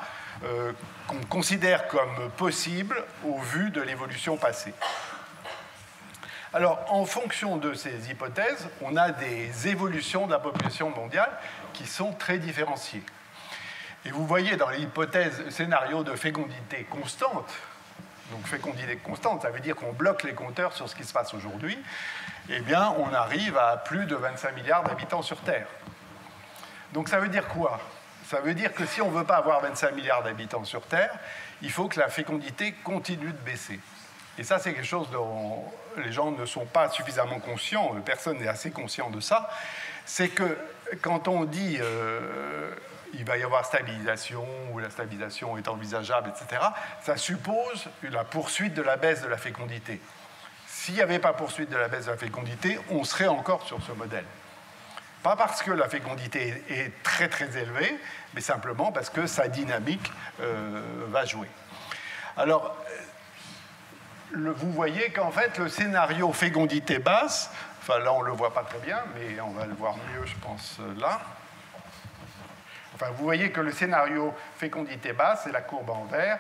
B: qu'on considère comme possibles au vu de l'évolution passée. Alors, en fonction de ces hypothèses, on a des évolutions de la population mondiale qui sont très différenciées. Et vous voyez dans l'hypothèse scénario de fécondité constante, donc fécondité constante, ça veut dire qu'on bloque les compteurs sur ce qui se passe aujourd'hui, eh bien on arrive à plus de 25 milliards d'habitants sur Terre. Donc ça veut dire quoi? Ça veut dire que si on ne veut pas avoir 25 milliards d'habitants sur Terre, il faut que la fécondité continue de baisser. Et ça, c'est quelque chose dont les gens ne sont pas suffisamment conscients, personne n'est assez conscient de ça, c'est que quand on dit il va y avoir stabilisation, ou la stabilisation est envisageable, etc., ça suppose la poursuite de la baisse de la fécondité. S'il n'y avait pas poursuite de la baisse de la fécondité, on serait encore sur ce modèle. Pas parce que la fécondité est très très élevée, mais simplement parce que sa dynamique va jouer. Alors, vous voyez qu'en fait, le scénario fécondité basse, enfin là on ne le voit pas très bien, mais on va le voir mieux, je pense, là. Enfin, vous voyez que le scénario fécondité basse, c'est la courbe en vert.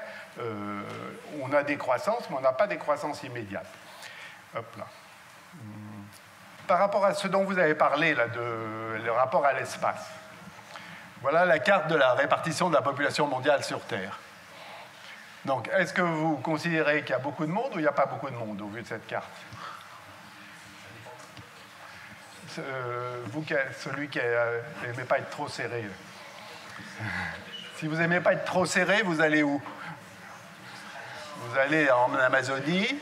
B: On a des croissances, mais on n'a pas des croissances immédiates. Hop là. Par rapport à ce dont vous avez parlé, là, le rapport à l'espace, voilà la carte de la répartition de la population mondiale sur Terre. Donc, est-ce que vous considérez qu'il y a beaucoup de monde ou il n'y a pas beaucoup de monde au vu de cette carte? Celui qui n'aimait pas être trop serré. Si vous n'aimez pas être trop serré, vous allez où? Vous allez en Amazonie,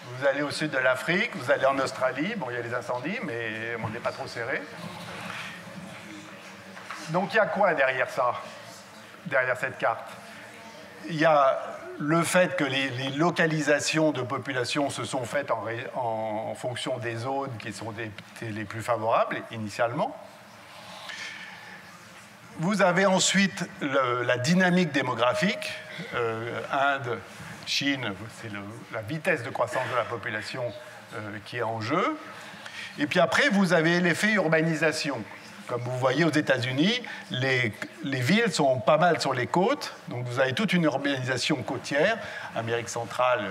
B: vous allez au sud de l'Afrique, vous allez en Australie. Bon, il y a les incendies, mais on n'est pas trop serré. Donc, il y a quoi derrière ça, derrière cette carte? Il y a le fait que les localisations de population se sont faites en fonction des zones qui sont les plus favorables initialement. Vous avez ensuite la dynamique démographique. Inde, Chine, c'est la vitesse de croissance de la population qui est en jeu. Et puis après, vous avez l'effet urbanisation. Comme vous voyez aux États-Unis, les villes sont pas mal sur les côtes, donc vous avez toute une urbanisation côtière, Amérique centrale,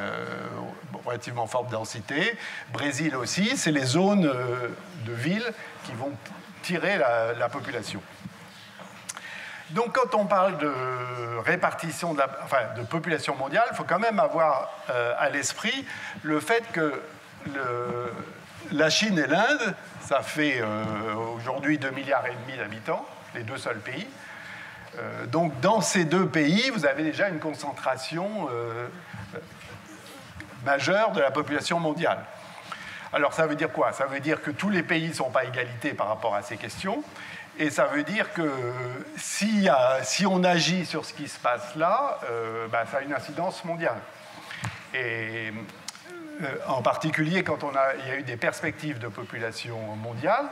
B: relativement forte densité, Brésil aussi, c'est les zones de villes qui vont tirer la population. Donc quand on parle de répartition de population mondiale, il faut quand même avoir à l'esprit le fait que la Chine et l'Inde, ça fait aujourd'hui 2,5 milliards d'habitants, les deux seuls pays. Donc dans ces deux pays, vous avez déjà une concentration majeure de la population mondiale. Alors ça veut dire quoi? Ça veut dire que tous les pays ne sont pas à égalité par rapport à ces questions. Et ça veut dire que si on agit sur ce qui se passe là, ça a une incidence mondiale. Et en particulier quand il y a eu des perspectives de population mondiale,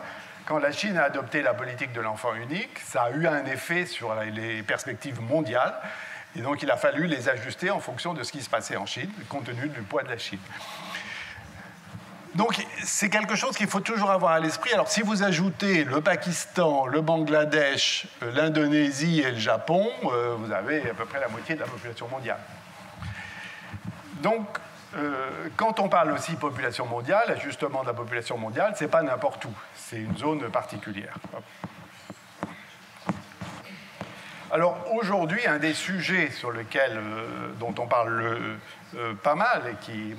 B: quand la Chine a adopté la politique de l'enfant unique, ça a eu un effet sur les perspectives mondiales. Et donc il a fallu les ajuster en fonction de ce qui se passait en Chine, compte tenu du poids de la Chine. Donc, c'est quelque chose qu'il faut toujours avoir à l'esprit. Alors, si vous ajoutez le Pakistan, le Bangladesh, l'Indonésie et le Japon, vous avez à peu près la moitié de la population mondiale. Donc, quand on parle aussi population mondiale, ajustement de la population mondiale, ce n'est pas n'importe où. C'est une zone particulière. Alors, aujourd'hui, un des sujets sur lequel, dont on parle pas mal et qui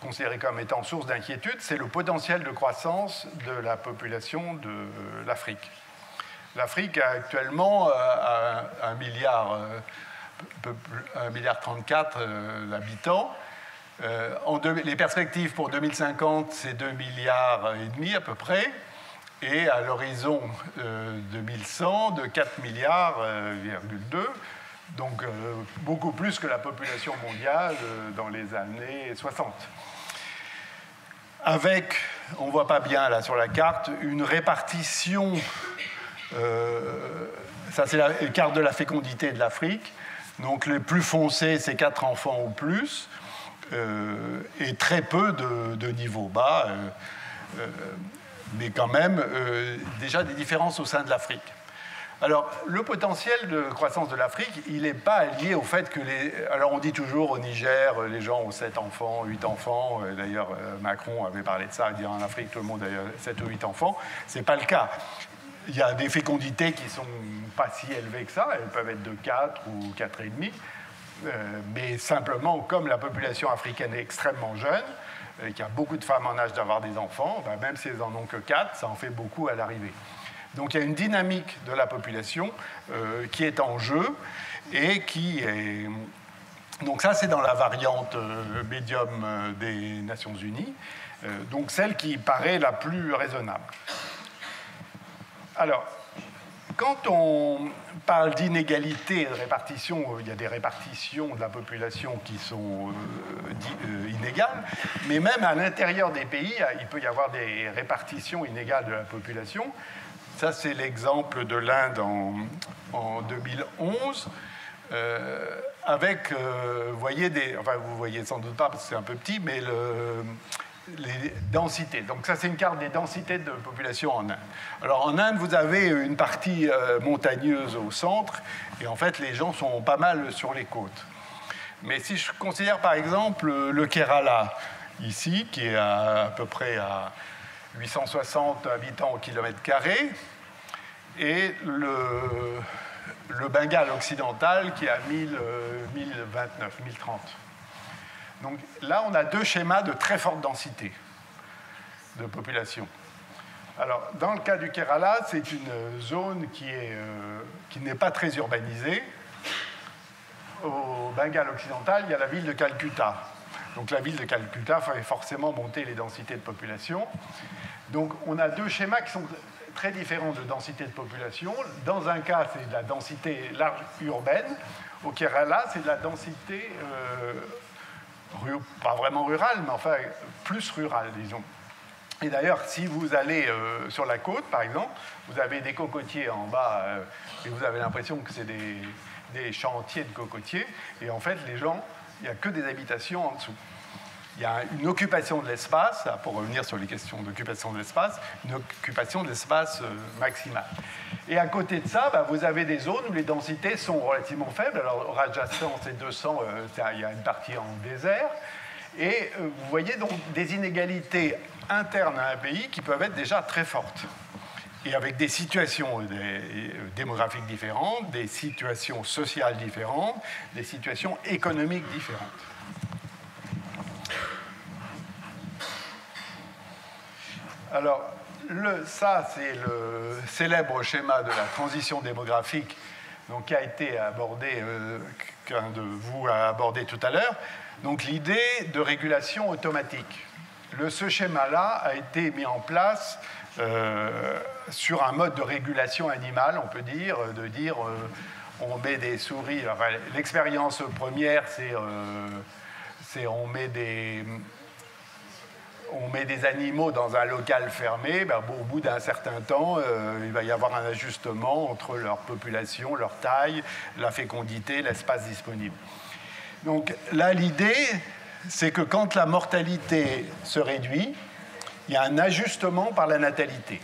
B: considéré comme étant source d'inquiétude, c'est le potentiel de croissance de la population de l'Afrique. L'Afrique a actuellement 1,34 milliard d'habitants. Les perspectives pour 2050, c'est 2,5 milliards à peu près, et à l'horizon 2100, de 4,2 milliards. Donc beaucoup plus que la population mondiale dans les années 60. Avec, on ne voit pas bien là sur la carte, une répartition, ça c'est la carte de la fécondité de l'Afrique, donc les plus foncés c'est 4 enfants ou plus, et très peu de niveau bas, mais quand même déjà des différences au sein de l'Afrique. Alors, le potentiel de croissance de l'Afrique, il n'est pas lié au fait que Alors, on dit toujours au Niger, les gens ont 7 enfants, 8 enfants. D'ailleurs, Macron avait parlé de ça, il dit en Afrique, tout le monde a 7 ou 8 enfants. Ce n'est pas le cas. Il y a des fécondités qui ne sont pas si élevées que ça. Elles peuvent être de 4 ou 4,5. Mais simplement, comme la population africaine est extrêmement jeune, et qu'il y a beaucoup de femmes en âge d'avoir des enfants, même si elles n'en ont que 4, ça en fait beaucoup à l'arrivée. Donc il y a une dynamique de la population qui est en jeu et qui est... Donc ça, c'est dans la variante médium des Nations Unies, donc celle qui paraît la plus raisonnable. Alors, quand on parle d'inégalité et de répartition, il y a des répartitions de la population qui sont inégales, mais même à l'intérieur des pays, il peut y avoir des répartitions inégales de la population. Ça, c'est l'exemple de l'Inde en 2011, avec, vous voyez vous voyez sans doute pas parce que c'est un peu petit, mais les densités. Donc ça, c'est une carte des densités de population en Inde. Alors en Inde, vous avez une partie montagneuse au centre, et en fait, les gens sont pas mal sur les côtes. Mais si je considère par exemple le Kerala, ici, qui est à peu près à 860 habitants au kilomètre carré, et le Bengale occidental qui est à 1029, 1030. Donc là, on a deux schémas de très forte densité de population. Alors, dans le cas du Kerala, c'est une zone qui n'est pas très urbanisée. Au Bengale occidental, il y a la ville de Calcutta. Donc la ville de Calcutta fait forcément monter les densités de population. Donc on a deux schémas qui sont très différents de densité de population. Dans un cas, c'est de la densité large urbaine. Au Kerala, c'est de la densité, pas vraiment rurale, mais enfin plus rurale, disons. Et d'ailleurs, si vous allez sur la côte, par exemple, vous avez des cocotiers en bas, et vous avez l'impression que c'est des chantiers de cocotiers, et en fait, les gens, il n'y a que des habitations en dessous. Il y a une occupation de l'espace, pour revenir sur les questions d'occupation de l'espace, une occupation de l'espace maximale. Et à côté de ça, vous avez des zones où les densités sont relativement faibles. Alors, au Rajasthan, c'est 200, il y a une partie en désert. Et vous voyez donc des inégalités internes à un pays qui peuvent être déjà très fortes. Et avec des situations démographiques différentes, des situations sociales différentes, des situations économiques différentes. Alors, ça, c'est le célèbre schéma de la transition démographique donc, qui a été abordé, qu'un de vous a abordé tout à l'heure. Donc, l'idée de régulation automatique. Ce schéma-là a été mis en place sur un mode de régulation animale, on peut dire, on met des souris. Enfin, l'expérience première, c'est on met des animaux dans un local fermé. Ben, au bout d'un certain temps, il va y avoir un ajustement entre leur population, leur taille, la fécondité, l'espace disponible. Donc là, l'idée, c'est que quand la mortalité se réduit, il y a un ajustement par la natalité.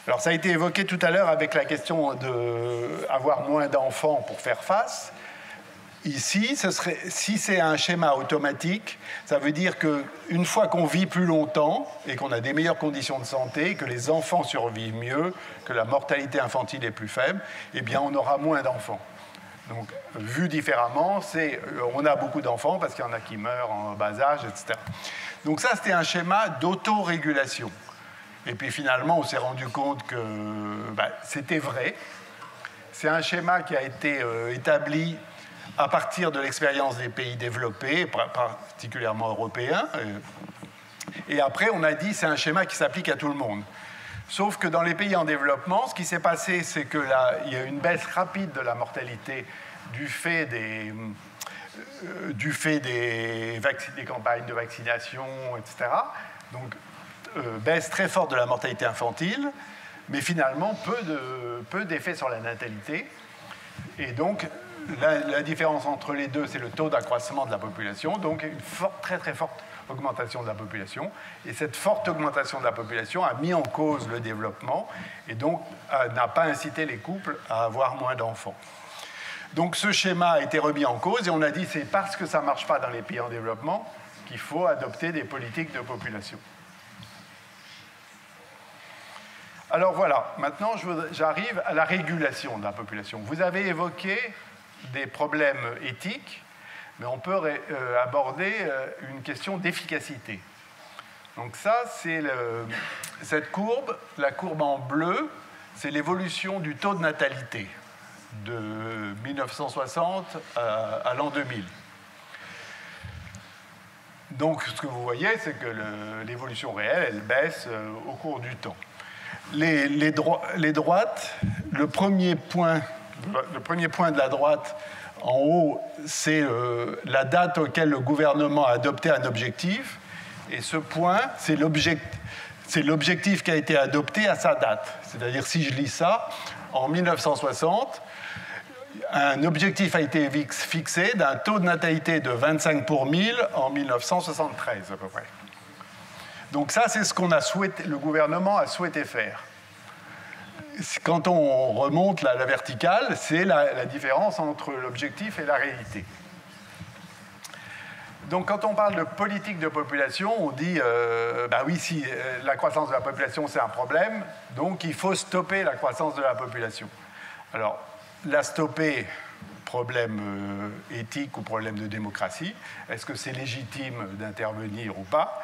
B: Alors ça a été évoqué tout à l'heure avec la question d'avoir moins d'enfants pour faire face. Ici, si c'est un schéma automatique, ça veut dire qu'une fois qu'on vit plus longtemps et qu'on a des meilleures conditions de santé, que les enfants survivent mieux, que la mortalité infantile est plus faible, eh bien on aura moins d'enfants. Donc, vu différemment, on a beaucoup d'enfants parce qu'il y en a qui meurent en bas âge, etc. Donc ça, c'était un schéma d'autorégulation. Et puis finalement, on s'est rendu compte que c'était vrai. C'est un schéma qui a été établi à partir de l'expérience des pays développés, particulièrement européens. Et après, on a dit que c'est un schéma qui s'applique à tout le monde. Sauf que dans les pays en développement, ce qui s'est passé, c'est qu'il y a une baisse rapide de la mortalité du fait des campagnes de vaccination, etc. Donc, baisse très forte de la mortalité infantile, mais finalement peu d'effet sur la natalité. Et donc, la différence entre les deux, c'est le taux d'accroissement de la population, donc une très très forte augmentation de la population. Et cette forte augmentation de la population a mis en cause le développement et donc n'a pas incité les couples à avoir moins d'enfants. Donc ce schéma a été remis en cause et on a dit c'est parce que ça ne marche pas dans les pays en développement qu'il faut adopter des politiques de population. Alors voilà, maintenant j'arrive à la régulation de la population. Vous avez évoqué des problèmes éthiques, mais on peut aborder une question d'efficacité. Donc ça, c'est cette courbe, la courbe en bleu, c'est l'évolution du taux de natalité de 1960 à l'an 2000. Donc ce que vous voyez, c'est que l'évolution réelle, elle baisse au cours du temps. Les droites, le premier point de la droite en haut, c'est la date auquel le gouvernement a adopté un objectif. Et ce point, c'est l'objectif qui a été adopté à sa date. C'est-à-dire, si je lis ça, en 1960, un objectif a été fixé d'un taux de natalité de 25 pour 1000 en 1973, à peu près. Donc ça, c'est ce le gouvernement a souhaité faire. Quand on remonte la verticale, c'est la différence entre l'objectif et la réalité. Donc quand on parle de politique de population, on dit, oui, si la croissance de la population, c'est un problème, donc il faut stopper la croissance de la population. Alors, la stopper, problème éthique ou problème de démocratie, est-ce que c'est légitime d'intervenir ou pas?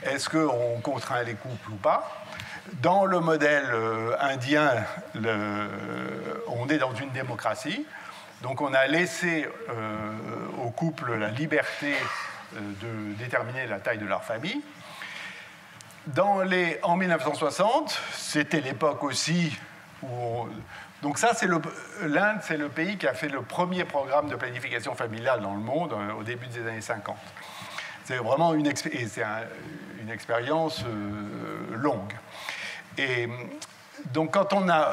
B: Est-ce qu'on contraint les couples ou pas? Dans le modèle indien, on est dans une démocratie, donc on a laissé aux couples la liberté de déterminer la taille de leur famille. En 1960, c'était l'époque aussi où donc ça, l'Inde, c'est le pays qui a fait le premier programme de planification familiale dans le monde au début des années 50. C'est vraiment une expérience longue. Et donc, quand on a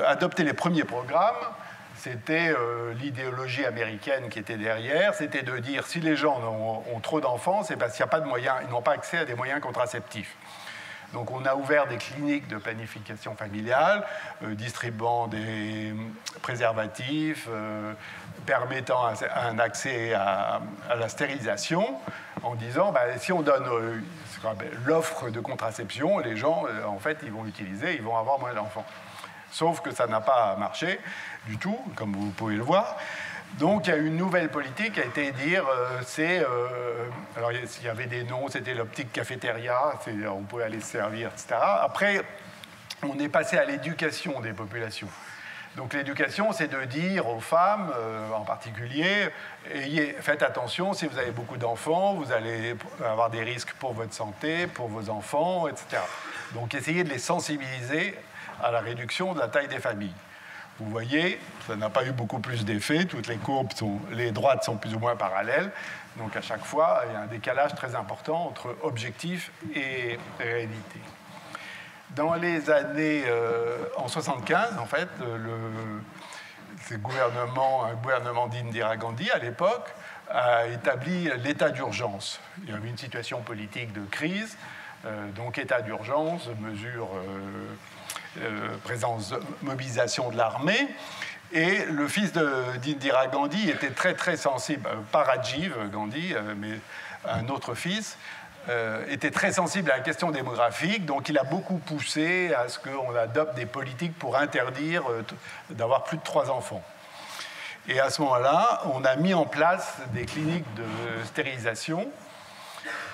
B: adopté les premiers programmes, c'était l'idéologie américaine qui était derrière. C'était de dire si les gens ont trop d'enfants, c'est parce qu'il n'y a pas de moyens, ils n'ont pas accès à des moyens contraceptifs. Donc, on a ouvert des cliniques de planification familiale, distribuant des préservatifs, permettant un accès à la stérilisation, en disant si on donne l'offre de contraception, les gens, en fait, ils vont l'utiliser, ils vont avoir moins d'enfants. Sauf que ça n'a pas marché du tout, comme vous pouvez le voir. Donc il y a une nouvelle politique qui a été dire, alors il y avait des noms, c'était l'optique cafétéria, on pouvait aller se servir, etc. Après, on est passé à l'éducation des populations. Donc l'éducation, c'est de dire aux femmes, en particulier, faites attention, si vous avez beaucoup d'enfants, vous allez avoir des risques pour votre santé, pour vos enfants, etc. Donc essayez de les sensibiliser à la réduction de la taille des familles. Vous voyez, ça n'a pas eu beaucoup plus d'effet, toutes les courbes, les droites sont plus ou moins parallèles, donc à chaque fois, il y a un décalage très important entre objectif et réalité. Dans les années, en 1975, en fait, un gouvernement d'Indira Gandhi, à l'époque, a établi l'état d'urgence. Il y avait une situation politique de crise, donc état d'urgence, mesure, mobilisation de l'armée. Et le fils d'Indira Gandhi était très, très sensible, pas Rajiv Gandhi, mais un autre fils, était très sensible à la question démographique, donc il a beaucoup poussé à ce qu'on adopte des politiques pour interdire d'avoir plus de 3 enfants. Et à ce moment-là, on a mis en place des cliniques de stérilisation,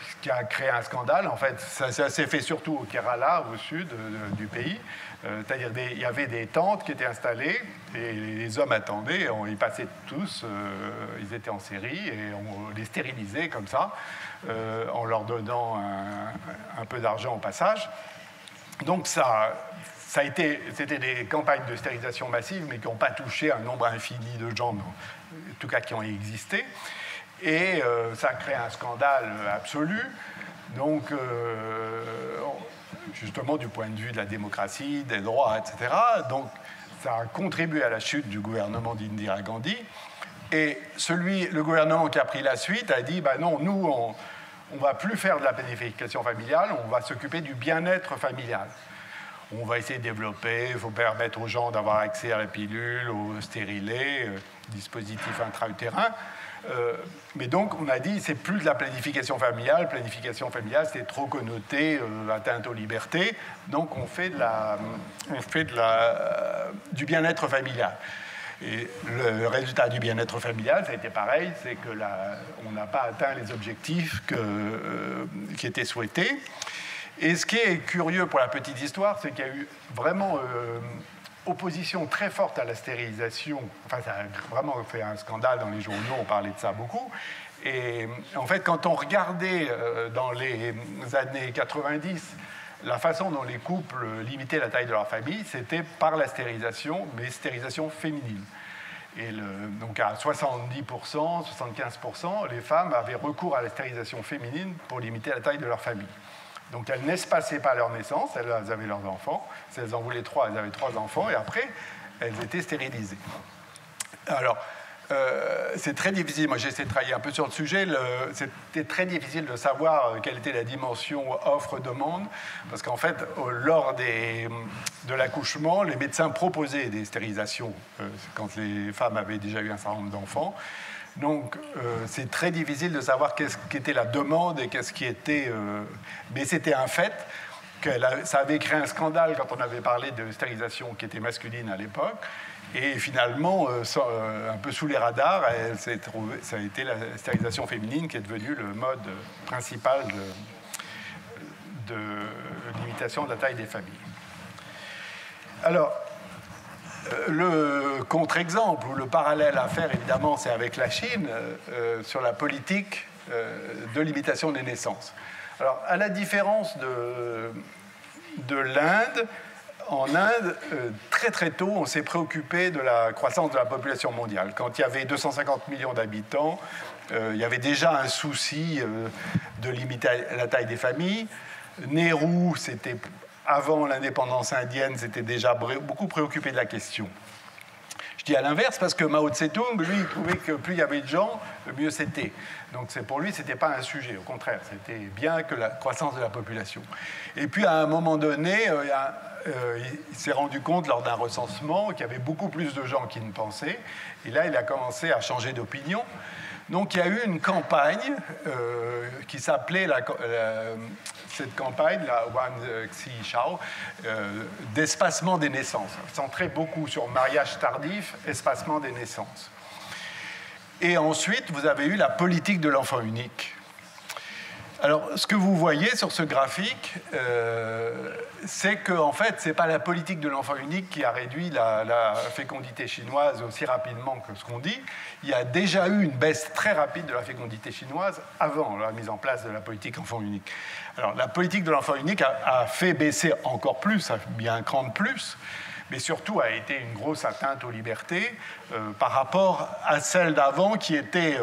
B: ce qui a créé un scandale. En fait, ça s'est fait surtout au Kerala, au sud du pays. C'est-à-dire il y avait des tentes qui étaient installées et les hommes attendaient, ils passaient tous, ils étaient en série et on les stérilisait comme ça, en leur donnant un peu d'argent au passage. Donc c'était des campagnes de stérilisation massive, mais qui n'ont pas touché un nombre infini de gens, en tout cas qui ont existé. Et ça a créé un scandale absolu. Donc, justement, du point de vue de la démocratie, des droits, etc. Donc, ça a contribué à la chute du gouvernement d'Indira Gandhi. Et le gouvernement qui a pris la suite a dit, non, nous, on ne va plus faire de la planification familiale, on va s'occuper du bien-être familial. On va essayer de développer, il faut permettre aux gens d'avoir accès à la pilule, au stérilet, dispositif intra-utérin. Mais donc, on a dit, c'est plus de la planification familiale. Planification familiale, c'était trop connoté, atteinte aux libertés. Donc, on fait du bien-être familial. Et le résultat du bien-être familial, ça a été pareil, c'est qu'on n'a pas atteint les objectifs qui étaient souhaités. Et ce qui est curieux pour la petite histoire, c'est qu'il y a eu vraiment opposition très forte à la stérilisation. Enfin, ça a vraiment fait un scandale dans les journaux, on parlait de ça beaucoup. Et en fait, quand on regardait dans les années 90 la façon dont les couples limitaient la taille de leur famille, c'était par la stérilisation, mais stérilisation féminine. Et donc à 70%, 75%, les femmes avaient recours à la stérilisation féminine pour limiter la taille de leur famille. Donc elles n'espaçaient pas leur naissance, elles avaient leurs enfants. Si elles en voulaient 3, elles avaient 3 enfants, et après, elles étaient stérilisées. Alors, c'est très difficile, moi j'ai essayé de travailler un peu sur le sujet, c'était très difficile de savoir quelle était la dimension offre-demande, parce qu'en fait, lors de l'accouchement, les médecins proposaient des stérilisations quand les femmes avaient déjà eu un certain nombre d'enfants. Donc, c'est très difficile de savoir qu'est-ce qu'était la demande et qu'est-ce qui était... Mais c'était un fait que ça avait créé un scandale quand on avait parlé de stérilisation qui était masculine à l'époque. Et finalement, un peu sous les radars, ça a été la stérilisation féminine qui est devenue le mode principal de limitation de la taille des familles. Alors, le contre-exemple ou le parallèle à faire, évidemment, c'est avec la Chine sur la politique de limitation des naissances. Alors, à la différence de l'Inde, en Inde, très très tôt, on s'est préoccupé de la croissance de la population mondiale. Quand il y avait 250 millions d'habitants, il y avait déjà un souci de limiter la taille des familles. Nehru, c'était avant l'indépendance indienne, c'était déjà beaucoup préoccupé de la question. Je dis à l'inverse parce que Mao Tse-tung, lui, il trouvait que plus il y avait de gens, mieux c'était. Donc pour lui, ce n'était pas un sujet. Au contraire, c'était bien que la croissance de la population. Et puis à un moment donné, il s'est rendu compte lors d'un recensement qu'il y avait beaucoup plus de gens qu'il ne pensait. Et là, il a commencé à changer d'opinion. Donc il y a eu une campagne qui s'appelait cette campagne, la Wan Xi Shao, d'espacement des naissances, centrée beaucoup sur mariage tardif, espacement des naissances. Et ensuite, vous avez eu la politique de l'enfant unique. Alors, ce que vous voyez sur ce graphique, c'est qu'en fait, ce n'est pas la politique de l'enfant unique qui a réduit la fécondité chinoise aussi rapidement que ce qu'on dit. Il y a déjà eu une baisse très rapide de la fécondité chinoise avant la mise en place de la politique enfant unique. Alors, la politique de l'enfant unique a fait baisser encore plus, a mis un cran de plus, mais surtout a été une grosse atteinte aux libertés par rapport à celle d'avant qui était...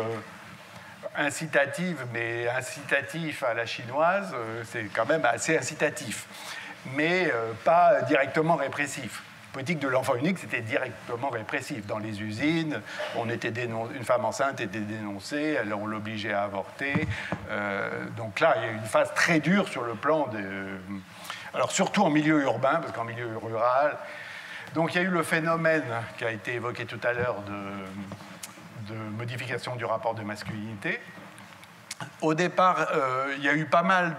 B: incitative, mais incitatif à la chinoise, c'est quand même assez incitatif, mais pas directement répressif. La politique de l'enfant unique, c'était directement répressif. Dans les usines, une femme enceinte était dénoncée, on l'obligeait à avorter. Donc là, il y a eu une phase très dure sur le plan alors surtout en milieu urbain, parce qu'en milieu rural... Donc il y a eu le phénomène qui a été évoqué tout à l'heure de modification du rapport de masculinité. Au départ, il y a eu pas mal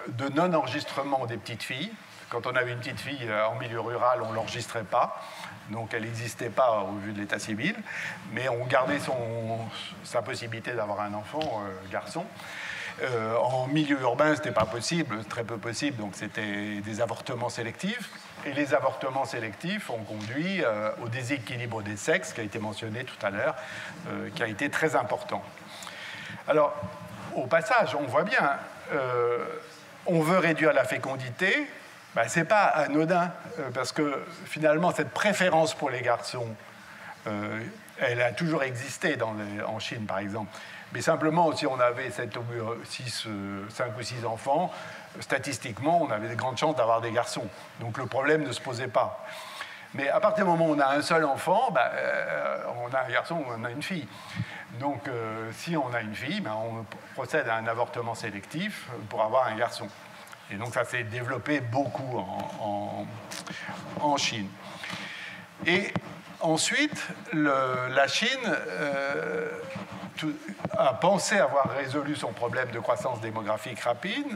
B: de non-enregistrement des petites filles. Quand on avait une petite fille en milieu rural, on ne l'enregistrait pas, donc elle n'existait pas au vu de l'état civil, mais on gardait sa possibilité d'avoir un enfant, garçon. En milieu urbain, ce n'était pas possible, très peu possible, donc c'était des avortements sélectifs. Et les avortements sélectifs ont conduit au déséquilibre des sexes, qui a été mentionné tout à l'heure, qui a été très important. Alors, au passage, on voit bien, on veut réduire la fécondité, ben, ce n'est pas anodin, parce que finalement, cette préférence pour les garçons, elle a toujours existé en Chine, par exemple. Mais simplement, si on avait 5 ou 6 enfants, statistiquement, on avait de grandes chances d'avoir des garçons. Donc le problème ne se posait pas. Mais à partir du moment où on a un seul enfant, on a un garçon ou on a une fille. Donc si on a une fille, on procède à un avortement sélectif pour avoir un garçon. Et donc ça s'est développé beaucoup en Chine. Et ensuite, la Chine a pensé avoir résolu son problème de croissance démographique rapide,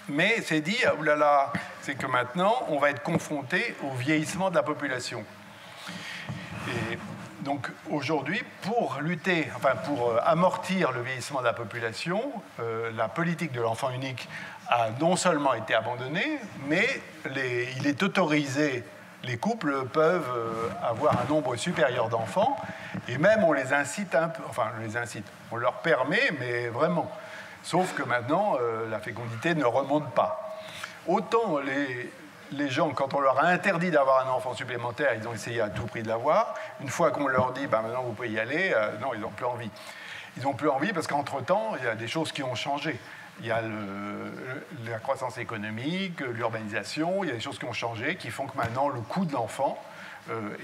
B: mais s'est dit, oh là là, c'est que maintenant, on va être confronté au vieillissement de la population. Et donc aujourd'hui, pour amortir le vieillissement de la population, la politique de l'enfant unique a non seulement été abandonnée, mais il est autorisé, les couples peuvent avoir un nombre supérieur d'enfants, et même on les incite un peu, on leur permet, mais vraiment. Sauf que maintenant, la fécondité ne remonte pas. Autant les gens, quand on leur a interdit d'avoir un enfant supplémentaire, ils ont essayé à tout prix de l'avoir. Une fois qu'on leur dit, maintenant vous pouvez y aller, non, ils n'ont plus envie. Ils n'ont plus envie parce qu'entre-temps, il y a des choses qui ont changé. Il y a la croissance économique, l'urbanisation, il y a des choses qui ont changé, qui font que maintenant, le coût de l'enfant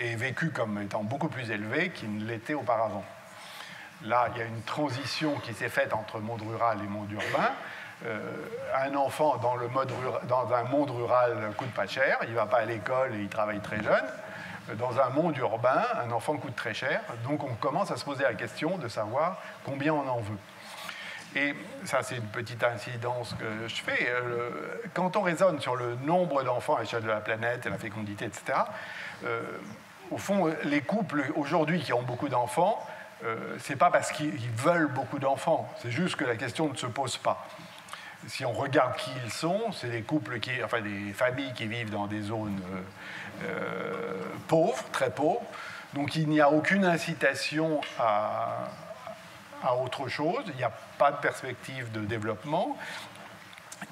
B: est vécu comme étant beaucoup plus élevé qu'il ne l'était auparavant. Là, il y a une transition qui s'est faite entre monde rural et monde urbain. Un enfant dans un monde rural ne coûte pas cher, il ne va pas à l'école et il travaille très jeune. Dans un monde urbain, un enfant coûte très cher. Donc on commence à se poser la question de savoir combien on en veut. Et ça, c'est une petite incidence que je fais. Quand on raisonne sur le nombre d'enfants à l'échelle de la planète, et la fécondité, etc., au fond, les couples aujourd'hui qui ont beaucoup d'enfants, ce n'est pas parce qu'ils veulent beaucoup d'enfants, c'est juste que la question ne se pose pas. Si on regarde qui ils sont, c'est des familles qui vivent dans des zones pauvres, très pauvres, donc il n'y a aucune incitation à autre chose, il n'y a pas de perspective de développement,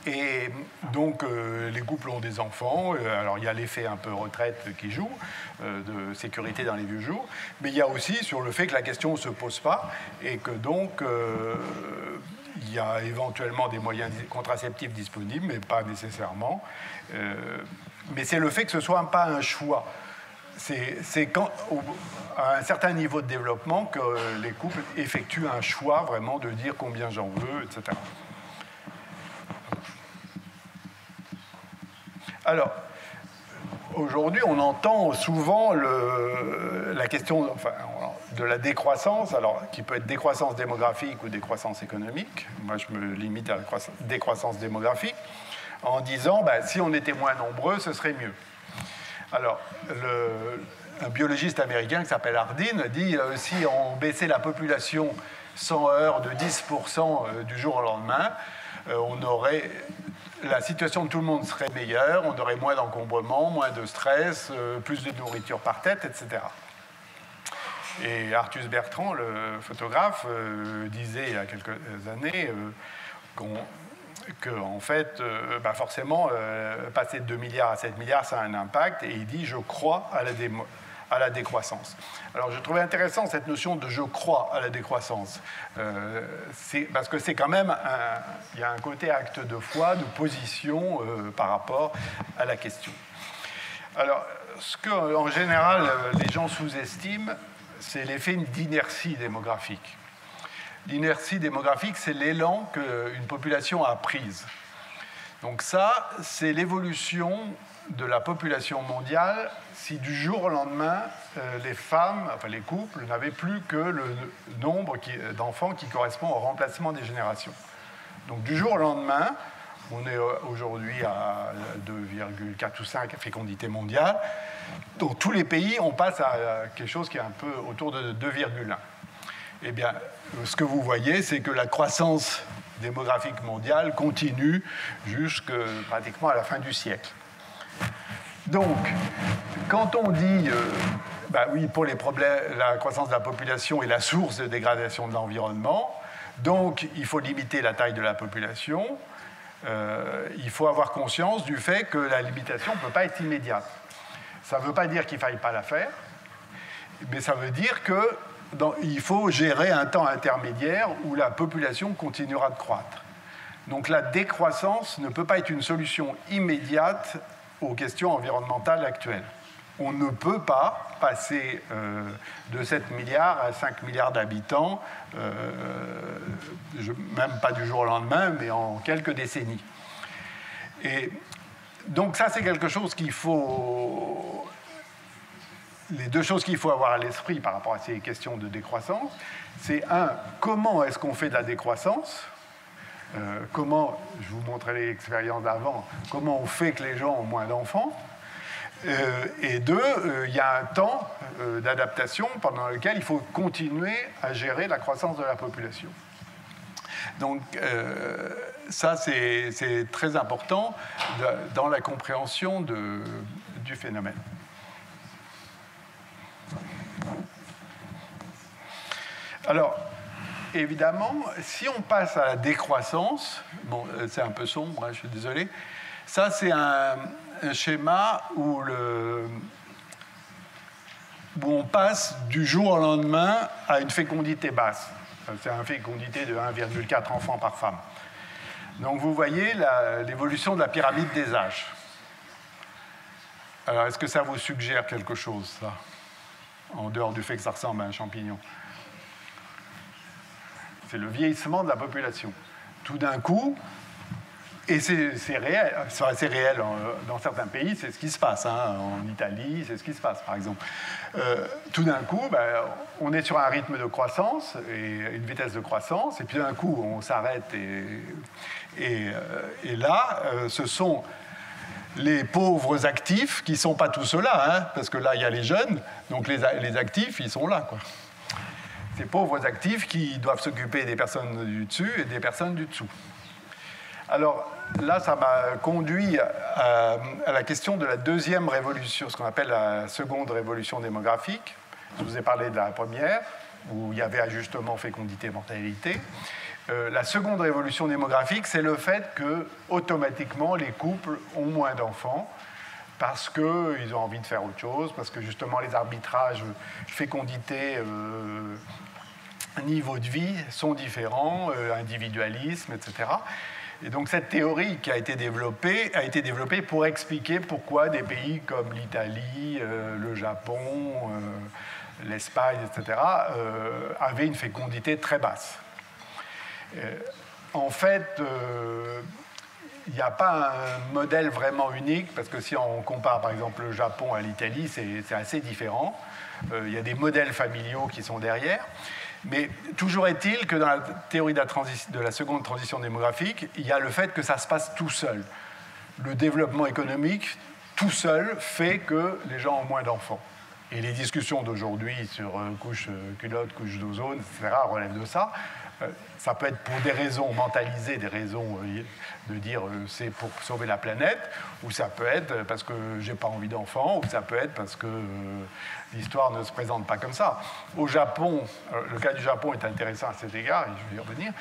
B: et donc les couples ont des enfants, alors il y a l'effet un peu retraite qui joue, de sécurité dans les vieux jours, mais il y a aussi sur le fait que la question ne se pose pas, et que donc il y a éventuellement des moyens contraceptifs disponibles, mais pas nécessairement, mais c'est le fait que ce ne soit pas un choix. C'est à un certain niveau de développement que les couples effectuent un choix vraiment de dire combien j'en veux, etc. Alors, aujourd'hui, on entend souvent la question de la décroissance, alors, qui peut être décroissance démographique ou décroissance économique. Moi, je me limite à la décroissance démographique, en disant si on était moins nombreux, ce serait mieux. Alors, un biologiste américain qui s'appelle Hardin dit si on baissait la population 100 heures de 10% du jour au lendemain, la situation de tout le monde serait meilleure, on aurait moins d'encombrement, moins de stress, plus de nourriture par tête, etc. Et Arthus Bertrand, le photographe, disait il y a quelques années que en fait, forcément, passer de 2 milliards à 7 milliards, ça a un impact, et il dit « je crois à la décroissance ». Alors, je trouvais intéressant cette notion de « je crois à la décroissance », parce que c'est quand même, il y a un côté acte de foi, de position par rapport à la question. Alors, ce qu'en général, les gens sous-estiment, c'est l'effet d'inertie démographique. L'inertie démographique, c'est l'élan qu'une population a prise. Donc ça, c'est l'évolution de la population mondiale si du jour au lendemain, les femmes, enfin les couples, n'avaient plus que le nombre d'enfants qui correspond au remplacement des générations. Donc du jour au lendemain, on est aujourd'hui à 2,4 ou 5 fécondité mondiale. Dans tous les pays, on passe à quelque chose qui est un peu autour de 2,1. Eh bien, ce que vous voyez, c'est que la croissance démographique mondiale continue jusque pratiquement à la fin du siècle. Donc, quand on dit, oui, pour les problèmes, la croissance de la population est la source de dégradation de l'environnement, donc il faut limiter la taille de la population, il faut avoir conscience du fait que la limitation ne peut pas être immédiate. Ça ne veut pas dire qu'il ne faille pas la faire, mais ça veut dire qu'il faut gérer un temps intermédiaire où la population continuera de croître. Donc la décroissance ne peut pas être une solution immédiate aux questions environnementales actuelles. On ne peut pas passer de 7 milliards à 5 milliards d'habitants, même pas du jour au lendemain, mais en quelques décennies. Et donc ça, c'est quelque chose qu'il faut... Les deux choses qu'il faut avoir à l'esprit par rapport à ces questions de décroissance, c'est comment est-ce qu'on fait de la décroissance ? Comment, je vous montrais l'expérience d'avant, comment on fait que les gens ont moins d'enfants ? Et deux, il y a un temps d'adaptation pendant lequel il faut continuer à gérer la croissance de la population. Donc ça, c'est très important dans la compréhension du phénomène. Alors, évidemment, si on passe à la décroissance, bon, c'est un peu sombre, hein, je suis désolé, ça c'est un schéma où on passe du jour au lendemain à une fécondité basse. C'est une fécondité de 1,4 enfants par femme. Donc vous voyez l'évolution de la pyramide des âges. Alors est-ce que ça vous suggère quelque chose, ça, en dehors du fait que ça ressemble à un champignon? C'est le vieillissement de la population. Tout d'un coup, et c'est réel, c'est assez réel dans certains pays, c'est ce qui se passe. Hein, en Italie, c'est ce qui se passe, par exemple. Tout d'un coup, on est sur un rythme de croissance et une vitesse de croissance, et puis d'un coup, on s'arrête et là, ce sont les pauvres actifs qui ne sont pas tous ceux-là, hein, parce que là, il y a les jeunes, donc les actifs, ils sont là, quoi. Ces pauvres actifs qui doivent s'occuper des personnes du dessus et des personnes du dessous. Alors là, ça m'a conduit à la question de la deuxième révolution, ce qu'on appelle la seconde révolution démographique. Je vous ai parlé de la première, où il y avait ajustement, fécondité, mortalité. La seconde révolution démographique, c'est le fait que, automatiquement, les couples ont moins d'enfants, parce qu'ils ont envie de faire autre chose, parce que justement les arbitrages fécondité, niveau de vie sont différents, individualisme, etc. Et donc cette théorie qui a été développée pour expliquer pourquoi des pays comme l'Italie, le Japon, l'Espagne, etc., avaient une fécondité très basse. En fait, il n'y a pas un modèle vraiment unique, parce que si on compare par exemple le Japon à l'Italie, c'est assez différent. Il y a des modèles familiaux qui sont derrière. Mais toujours est-il que dans la théorie de la seconde transition démographique, il y a le fait que ça se passe tout seul. Le développement économique, tout seul, fait que les gens ont moins d'enfants. Et les discussions d'aujourd'hui sur couche culotte, couche d'ozone, etc., relèvent de ça. Ça peut être pour des raisons mentalisées, des raisons de dire c'est pour sauver la planète, ou ça peut être parce que j'ai pas envie d'enfant, ou ça peut être parce que l'histoire ne se présente pas comme ça. Au Japon, le cas du Japon est intéressant à cet égard, et je vais y revenir,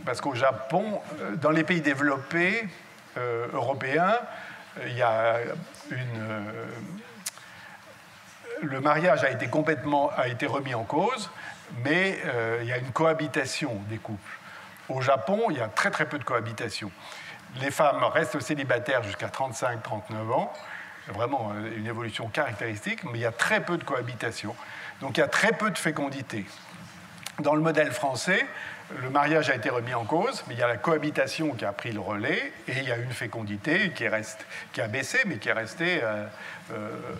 B: parce qu'au Japon, dans les pays développés européens, il y a le mariage a été remis en cause, mais il y a une cohabitation des couples. Au Japon, il y a très très peu de cohabitation. Les femmes restent célibataires jusqu'à 35-39 ans, vraiment une évolution caractéristique, mais il y a très peu de cohabitation. Donc il y a très peu de fécondité. Dans le modèle français, le mariage a été remis en cause, mais il y a la cohabitation qui a pris le relais, et il y a une fécondité qui a baissé, mais qui est restée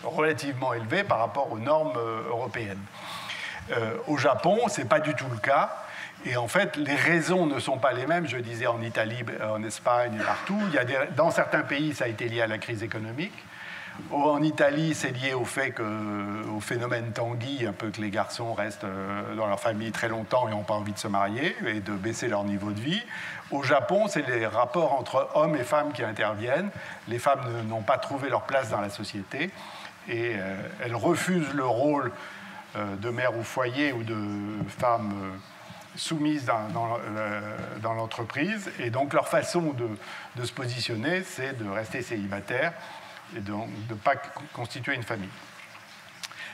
B: relativement élevée par rapport aux normes européennes. Au Japon, ce n'est pas du tout le cas. Et en fait, les raisons ne sont pas les mêmes. Je disais en Italie, en Espagne, partout. Dans certains pays, ça a été lié à la crise économique. En Italie, c'est lié au phénomène Tanguy, un peu que les garçons restent dans leur famille très longtemps et n'ont pas envie de se marier et de baisser leur niveau de vie. Au Japon, c'est les rapports entre hommes et femmes qui interviennent. Les femmes n'ont pas trouvé leur place dans la société et elles refusent le rôle de mère au foyer ou de femme soumise dans l'entreprise. Et donc leur façon de se positionner, c'est de rester célibataire et de ne pas constituer une famille.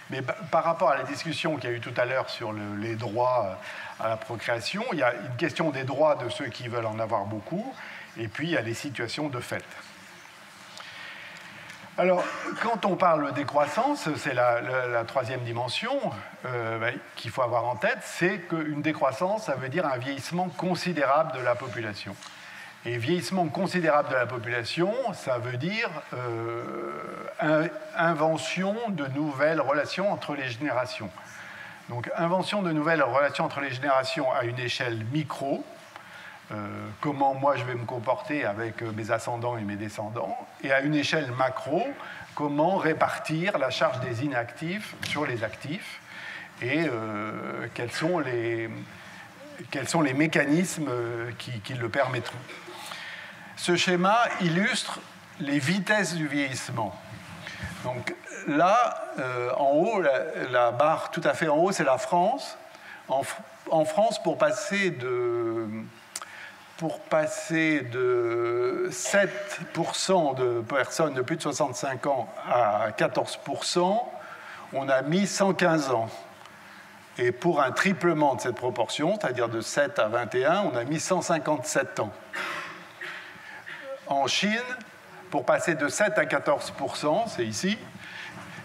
B: Mais par rapport à la discussion qu'il y a eu tout à l'heure sur les droits à la procréation, il y a une question des droits de ceux qui veulent en avoir beaucoup, et puis il y a les situations de fait. Alors, quand on parle de décroissance, c'est la troisième dimension qu'il faut avoir en tête, c'est qu'une décroissance, ça veut dire un vieillissement considérable de la population. Et vieillissement considérable de la population, ça veut dire invention de nouvelles relations entre les générations. Donc, invention de nouvelles relations entre les générations à une échelle micro, comment moi je vais me comporter avec mes ascendants et mes descendants, et à une échelle macro, comment répartir la charge des inactifs sur les actifs, et quels sont les mécanismes qui le permettront. Ce schéma illustre les vitesses du vieillissement. Donc là, en haut, la barre tout à fait en haut, c'est la France. En France, pour passer de 7% de personnes de plus de 65 ans à 14%, on a mis 115 ans. Et pour un triplement de cette proportion, c'est-à-dire de 7 à 21, on a mis 157 ans. En Chine, pour passer de 7 à 14%, c'est ici,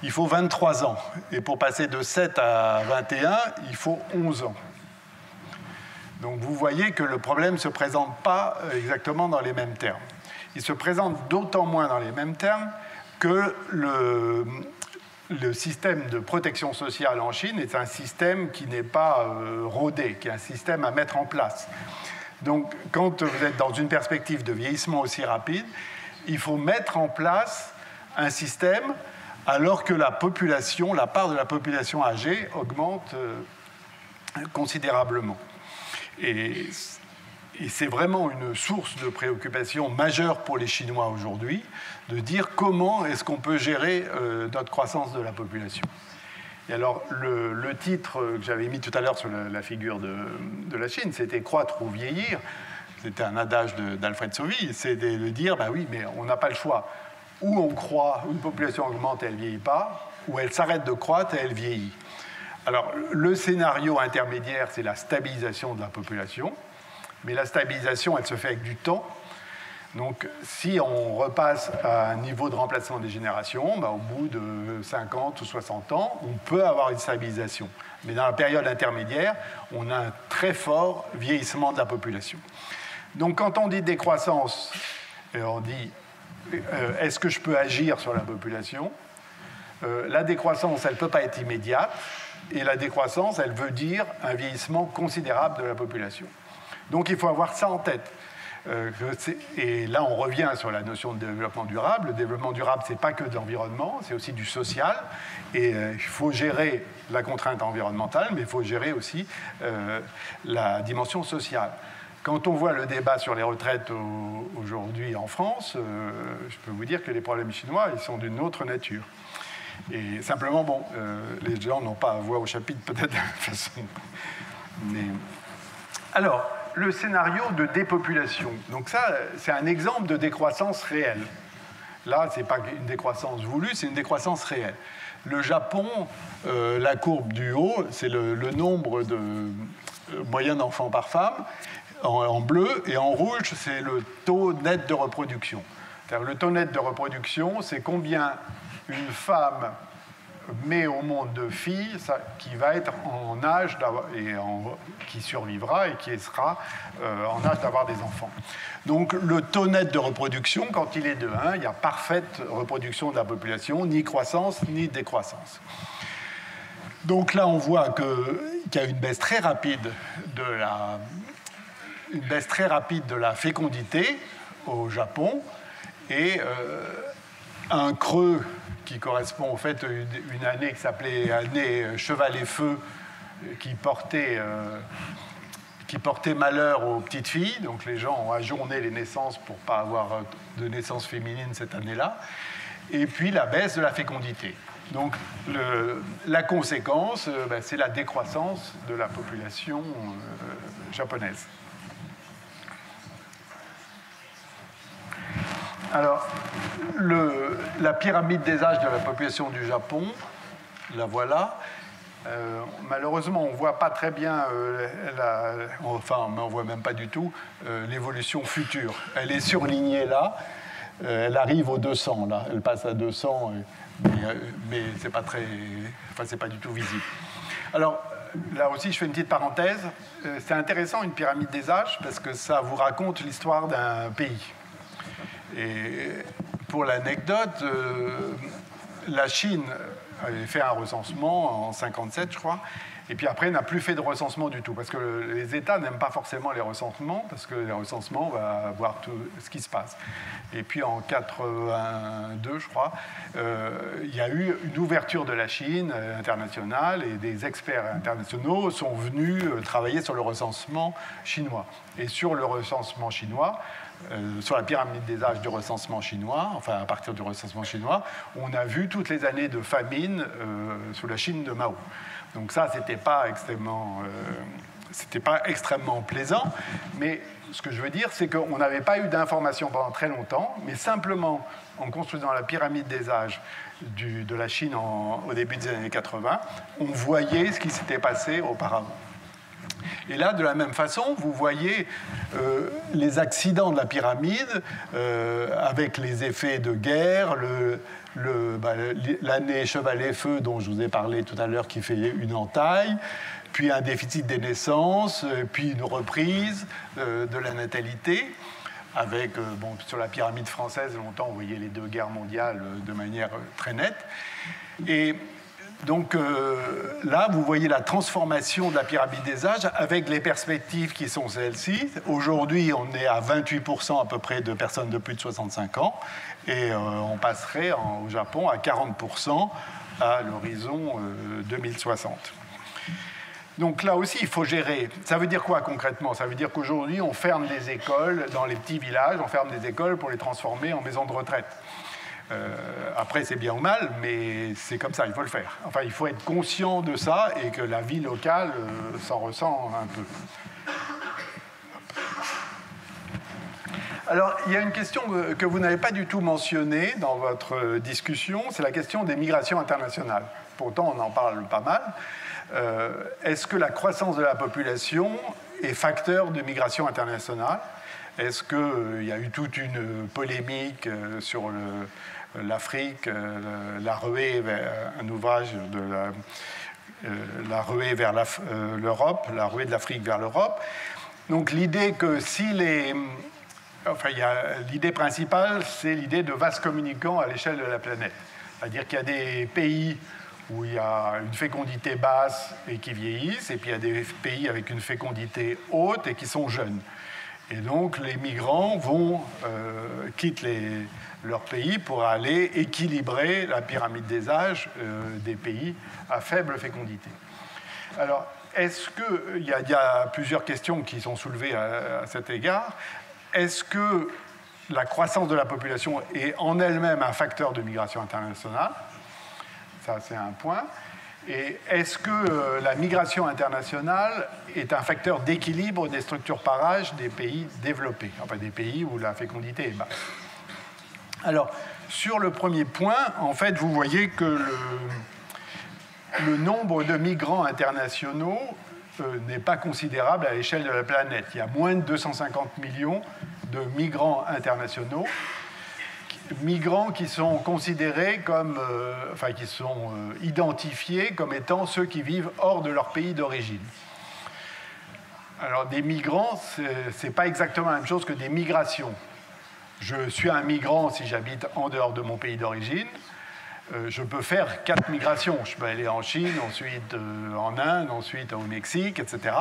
B: il faut 23 ans. Et pour passer de 7 à 21, il faut 11 ans. Donc vous voyez que le problème ne se présente pas exactement dans les mêmes termes. Il se présente d'autant moins dans les mêmes termes que le système de protection sociale en Chine est un système qui n'est pas rodé, qui est un système à mettre en place. Donc quand vous êtes dans une perspective de vieillissement aussi rapide, il faut mettre en place un système alors que la part de la population âgée augmente considérablement. Et c'est vraiment une source de préoccupation majeure pour les Chinois aujourd'hui, de dire comment est-ce qu'on peut gérer notre croissance de la population. Et alors, le titre que j'avais mis tout à l'heure sur la figure de la Chine, c'était « Croître ou vieillir ». C'était un adage d'Alfred Sauvy, c'est de dire, ben oui, mais on n'a pas le choix. Ou on croît, une population augmente et elle ne vieillit pas, ou elle s'arrête de croître et elle vieillit. Alors, le scénario intermédiaire, c'est la stabilisation de la population, mais la stabilisation, elle se fait avec du temps. Donc, si on repasse à un niveau de remplacement des générations, ben, au bout de 50 ou 60 ans, on peut avoir une stabilisation. Mais dans la période intermédiaire, on a un très fort vieillissement de la population. Donc, quand on dit décroissance, on dit est-ce que je peux agir sur la population ? La décroissance, elle ne peut pas être immédiate. Et la décroissance, elle veut dire un vieillissement considérable de la population. Donc il faut avoir ça en tête. Et là, on revient sur la notion de développement durable. Le développement durable, ce n'est pas que de l'environnement, c'est aussi du social. Et il faut gérer la contrainte environnementale, mais il faut gérer aussi la dimension sociale. Quand on voit le débat sur les retraites aujourd'hui en France, je peux vous dire que les problèmes chinois, ils sont d'une autre nature. Et simplement, bon, les gens n'ont pas voix au chapitre peut-être de la même façon. Mais... Alors, le scénario de dépopulation. Donc ça, c'est un exemple de décroissance réelle. Là, ce n'est pas une décroissance voulue, c'est une décroissance réelle. Le Japon, la courbe du haut, c'est le nombre de moyen d'enfants par femme, en bleu, et en rouge, c'est le taux net de reproduction. C'est-à-dire, le taux net de reproduction, c'est combien une femme met au monde de filles qui va être en âge qui survivra et qui sera en âge d'avoir des enfants. Donc le taux net de reproduction, quand il est de 1, il y a parfaite reproduction de la population, ni croissance ni décroissance. Donc là, on voit qu'il y a une baisse très rapide de la fécondité au Japon et un creux qui correspond au fait une année qui s'appelait année cheval et feu, qui portait malheur aux petites filles. Donc les gens ont ajourné les naissances pour ne pas avoir de naissance féminine cette année-là. Et puis la baisse de la fécondité. Donc la conséquence, c'est la décroissance de la population japonaise. Alors, la pyramide des âges de la population du Japon, la voilà. Malheureusement, on ne voit pas très bien, on ne voit même pas du tout l'évolution future. Elle est surlignée là, elle arrive aux 200, là. Elle passe à 200, mais ce n'est pas c'est pas du tout visible. Alors, là aussi, je fais une petite parenthèse. C'est intéressant, une pyramide des âges, parce que ça vous raconte l'histoire d'un pays. Et pour l'anecdote, la Chine avait fait un recensement en 1957, je crois, et puis après n'a plus fait de recensement du tout, parce que les États n'aiment pas forcément les recensements, parce que les recensements, on va voir tout ce qui se passe. Et puis en 1982, je crois, il y a eu une ouverture de la Chine internationale, et des experts internationaux sont venus travailler sur le recensement chinois. Et sur le recensement chinois, sur la pyramide des âges du recensement chinois, enfin à partir du recensement chinois, on a vu toutes les années de famine sous la Chine de Mao. Donc ça, c'était pas extrêmement plaisant, mais ce que je veux dire, c'est qu'on n'avait pas eu d'informations pendant très longtemps, mais simplement en construisant la pyramide des âges de la Chine au début des années 80, on voyait ce qui s'était passé auparavant. Et là, de la même façon, vous voyez les accidents de la pyramide avec les effets de guerre, l'année cheval et feu dont je vous ai parlé tout à l'heure qui fait une entaille, puis un déficit des naissances, puis une reprise de la natalité. Avec, sur la pyramide française, longtemps, vous voyez les deux guerres mondiales de manière très nette. Et donc là, vous voyez la transformation de la pyramide des âges avec les perspectives qui sont celles-ci. Aujourd'hui, on est à 28% à peu près de personnes de plus de 65 ans et on passerait au Japon à 40% à l'horizon 2060. Donc là aussi, il faut gérer. Ça veut dire quoi concrètement? Ça veut dire qu'aujourd'hui, on ferme des écoles dans les petits villages, on ferme des écoles pour les transformer en maisons de retraite. Après, c'est bien ou mal, mais c'est comme ça, il faut le faire. Enfin, il faut être conscient de ça et que la vie locale s'en ressent un peu. Alors, il y a une question que vous n'avez pas du tout mentionnée dans votre discussion, c'est la question des migrations internationales. Pourtant, on en parle pas mal. Est-ce que la croissance de la population est facteur de migration internationale? Est-ce qu'il y a eu toute une polémique sur l'Afrique, la ruée vers un ouvrage de la ruée vers l'Europe, la ruée de l'Afrique vers l'Europe? Donc l'idée que l'idée principale, c'est l'idée de vases communicants à l'échelle de la planète. C'est-à-dire qu'il y a des pays où il y a une fécondité basse et qui vieillissent, et puis il y a des pays avec une fécondité haute et qui sont jeunes. Et donc, les migrants quittent leur pays pour aller équilibrer la pyramide des âges des pays à faible fécondité. Alors, est-ce que, il y a plusieurs questions qui sont soulevées à cet égard. Est-ce que la croissance de la population est en elle-même un facteur de migration internationale? Ça, c'est un point. Et est-ce que la migration internationale est un facteur d'équilibre des structures par âge des pays développés, enfin des pays où la fécondité est basse? Alors, sur le premier point, en fait, vous voyez que le nombre de migrants internationaux n'est pas considérable à l'échelle de la planète. Il y a moins de 250 millions de migrants internationaux, migrants qui sont considérés comme, qui sont identifiés comme étant ceux qui vivent hors de leur pays d'origine. Alors, des migrants, ce n'est pas exactement la même chose que des migrations. Je suis un migrant si j'habite en dehors de mon pays d'origine. Je peux faire 4 migrations. Je peux aller en Chine, ensuite en Inde, ensuite au Mexique, etc.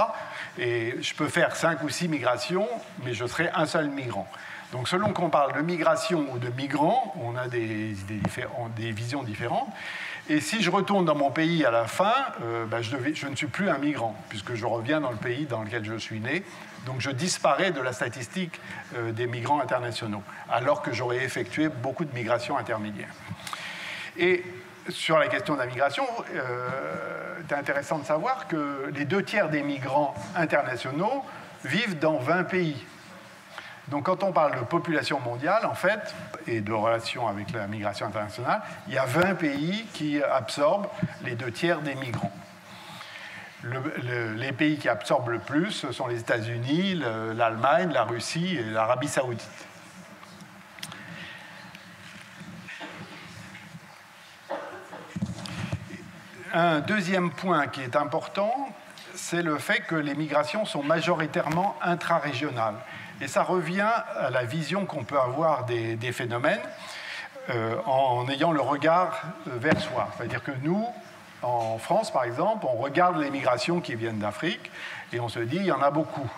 B: Et je peux faire 5 ou 6 migrations, mais je serai un seul migrant. Donc selon qu'on parle de migration ou de migrants, on a des visions différentes. Et si je retourne dans mon pays à la fin, je ne suis plus un migrant, puisque je reviens dans le pays dans lequel je suis né. Donc je disparais de la statistique des migrants internationaux, alors que j'aurais effectué beaucoup de migrations intermédiaires. Et sur la question de la migration, c'est intéressant de savoir que les 2/3 des migrants internationaux vivent dans 20 pays. Donc quand on parle de population mondiale, en fait, et de relation avec la migration internationale, il y a 20 pays qui absorbent les 2/3 des migrants. Les pays qui absorbent le plus, ce sont les États-Unis, l'Allemagne, la Russie et l'Arabie saoudite. Un deuxième point qui est important, c'est le fait que les migrations sont majoritairement intrarégionales. Et ça revient à la vision qu'on peut avoir des phénomènes en ayant le regard vers soi. C'est-à-dire que nous, en France, par exemple, on regarde les migrations qui viennent d'Afrique et on se dit, il y en a beaucoup.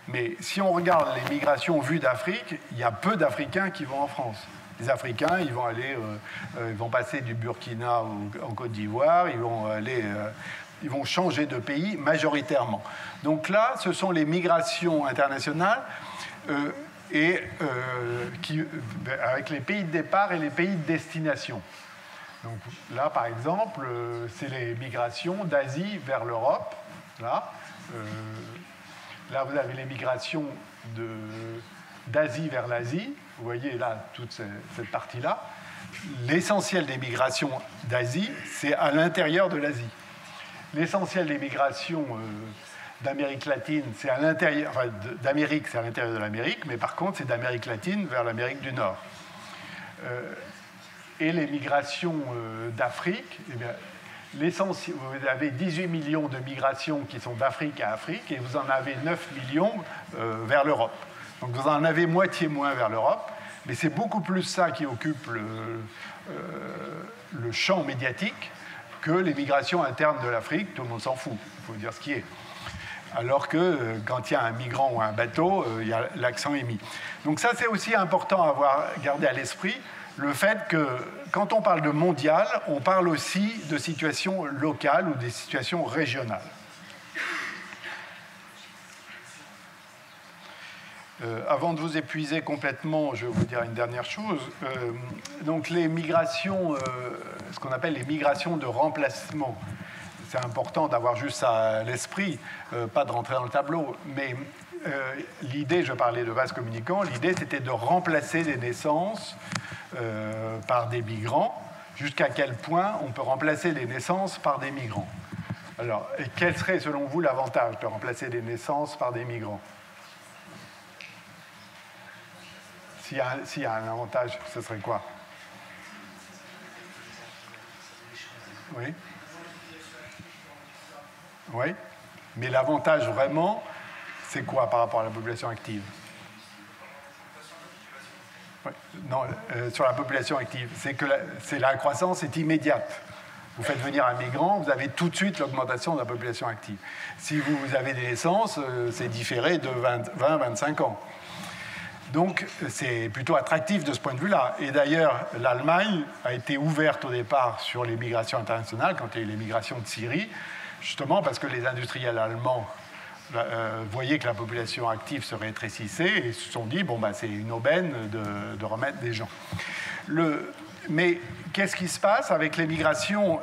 B: Mais si on regarde les migrations vues d'Afrique, il y a peu d'Africains qui vont en France. Les Africains, ils vont passer du Burkina en Côte d'Ivoire, ils vont changer de pays majoritairement. Donc là, ce sont les migrations internationales avec les pays de départ et les pays de destination. Donc là, par exemple, c'est les migrations d'Asie vers l'Europe. Là, vous avez les migrations d'Asie vers l'Asie. Vous voyez là toute cette partie-là. L'essentiel des migrations d'Asie, c'est à l'intérieur de l'Asie. L'essentiel des migrations d'Amérique latine, c'est à l'intérieur, d'Amérique, c'est à l'intérieur de l'Amérique, mais par contre, c'est d'Amérique latine vers l'Amérique du Nord. Et les migrations d'Afrique, eh bien, vous avez 18 millions de migrations qui sont d'Afrique à Afrique, et vous en avez 9 millions vers l'Europe. Donc vous en avez moitié moins vers l'Europe, mais c'est beaucoup plus ça qui occupe le champ médiatique que les migrations internes de l'Afrique. Tout le monde s'en fout, il faut dire ce qui est. Alors que quand il y a un migrant ou un bateau, l'accent est mis. Donc ça, c'est aussi important à garder à l'esprit, le fait que quand on parle de mondial, on parle aussi de situations locales ou des situations régionales. Avant de vous épuiser complètement, je vais vous dire une dernière chose. Donc les migrations, ce qu'on appelle les migrations de remplacement, c'est important d'avoir juste ça à l'esprit, pas de rentrer dans le tableau, mais l'idée, je parlais de vases communicants, l'idée c'était de remplacer les naissances par des migrants. Jusqu'à quel point on peut remplacer les naissances par des migrants? Alors, et quel serait selon vous l'avantage de remplacer les naissances par des migrants? S'il y a un avantage, ce serait quoi? Oui. Oui. Mais l'avantage vraiment, c'est quoi par rapport à la population active? Oui. Non, sur la population active, c'est que la croissance est immédiate. Vous faites venir un migrant, vous avez tout de suite l'augmentation de la population active. Si vous avez des naissances, c'est différé de 20-25 ans. Donc, c'est plutôt attractif de ce point de vue-là. Et d'ailleurs, l'Allemagne a été ouverte au départ sur les migrations internationales, quand il y a eu les migrations de Syrie, justement parce que les industriels allemands voyaient que la population active se rétrécissait et se sont dit, bon, bah, c'est une aubaine de remettre des gens. Mais qu'est-ce qui se passe avec les migrations,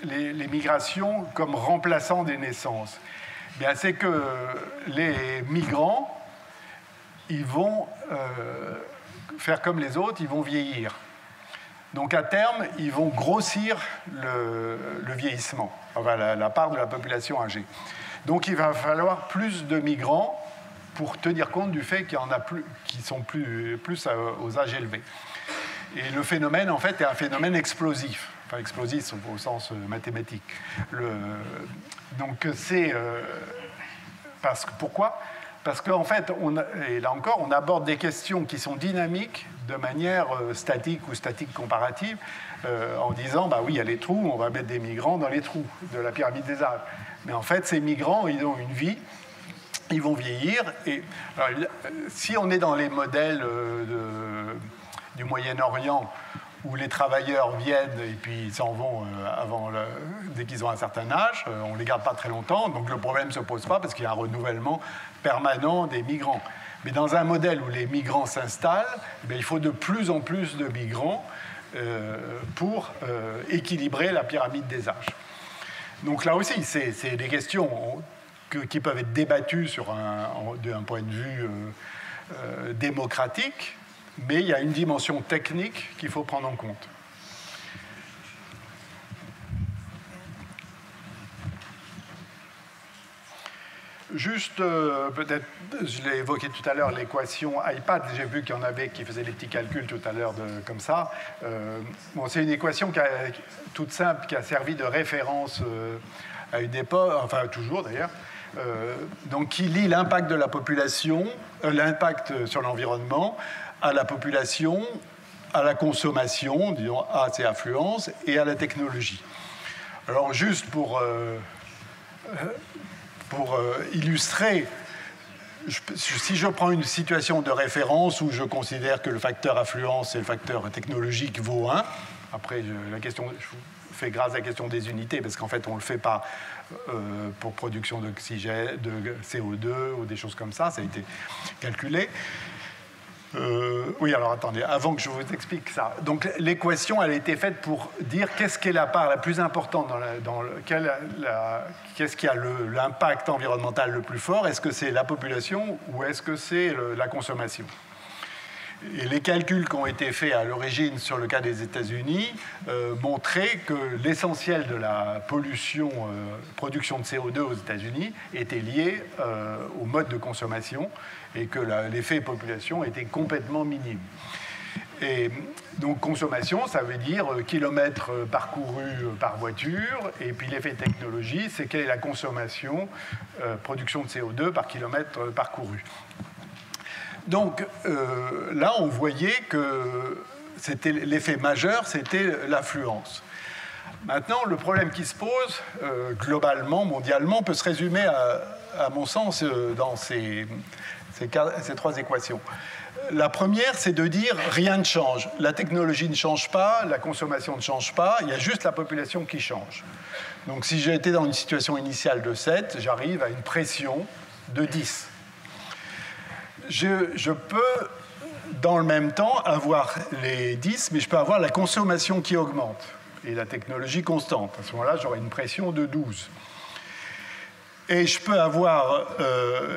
B: les migrations comme remplaçant des naissances? Bien, c'est que les migrants, ils vont faire comme les autres, ils vont vieillir. Donc à terme, ils vont grossir le vieillissement, enfin la part de la population âgée. Donc il va falloir plus de migrants pour tenir compte du fait qu'il y en a plus, qui sont plus aux âges élevés. Et le phénomène, en fait, est un phénomène explosif. Enfin, explosif au sens mathématique. Donc c'est... pourquoi ? Parce qu'en fait, et là encore, on aborde des questions qui sont dynamiques de manière statique ou statique comparative, en disant, bah oui, il y a les trous, on va mettre des migrants dans les trous de la pyramide des âges. Mais en fait, ces migrants, ils ont une vie, ils vont vieillir. Et alors, si on est dans les modèles du Moyen-Orient, où les travailleurs viennent et puis ils s'en vont dès qu'ils ont un certain âge, on ne les garde pas très longtemps, donc le problème ne se pose pas parce qu'il y a un renouvellement permanent des migrants. Mais dans un modèle où les migrants s'installent, il faut de plus en plus de migrants pour équilibrer la pyramide des âges. Donc là aussi, c'est des questions qui peuvent être débattues d'un point de vue démocratique, mais il y a une dimension technique qu'il faut prendre en compte. Juste, peut-être, je l'ai évoqué tout à l'heure, l'équation iPad, j'ai vu qu'il y en avait qui faisaient les petits calculs tout à l'heure comme ça. Bon, c'est une équation toute simple qui a servi de référence à une époque, enfin toujours d'ailleurs, donc qui lie l'impact de la population, l'impact sur l'environnement, à la population, à la consommation, disons A c'est affluence, et à la technologie. Alors juste pour illustrer, si je prends une situation de référence où je considère que le facteur affluence et le facteur technologique vaut 1, après je fais grâce à la question des unités, parce qu'en fait on ne le fait pas pour production d'oxygène, de CO2 ou des choses comme ça a été calculé. Oui, alors attendez, avant que je vous explique ça. Donc l'équation, elle a été faite pour dire qu'est-ce qui est la part la plus importante, qu'est-ce qui a l'impact environnemental le plus fort, est-ce que c'est la population ou est-ce que c'est la consommation ? Et les calculs qui ont été faits à l'origine sur le cas des États-Unis montraient que l'essentiel de la pollution, production de CO2 aux États-Unis était lié au mode de consommation et que l'effet population était complètement minime. Et donc consommation, ça veut dire kilomètres parcourus par voiture, et puis l'effet technologie, c'est quelle est la consommation, production de CO2 par kilomètre parcouru. Donc là, on voyait que l'effet majeur, c'était l'affluence. Maintenant, le problème qui se pose, globalement, mondialement, peut se résumer, à mon sens, dans ces trois équations. La première, c'est de dire rien ne change. La technologie ne change pas, la consommation ne change pas, il y a juste la population qui change. Donc si j'ai été dans une situation initiale de 7, j'arrive à une pression de 10. Je peux, dans le même temps, avoir les 10, mais je peux avoir la consommation qui augmente et la technologie constante. À ce moment-là, j'aurai une pression de 12. Et je peux avoir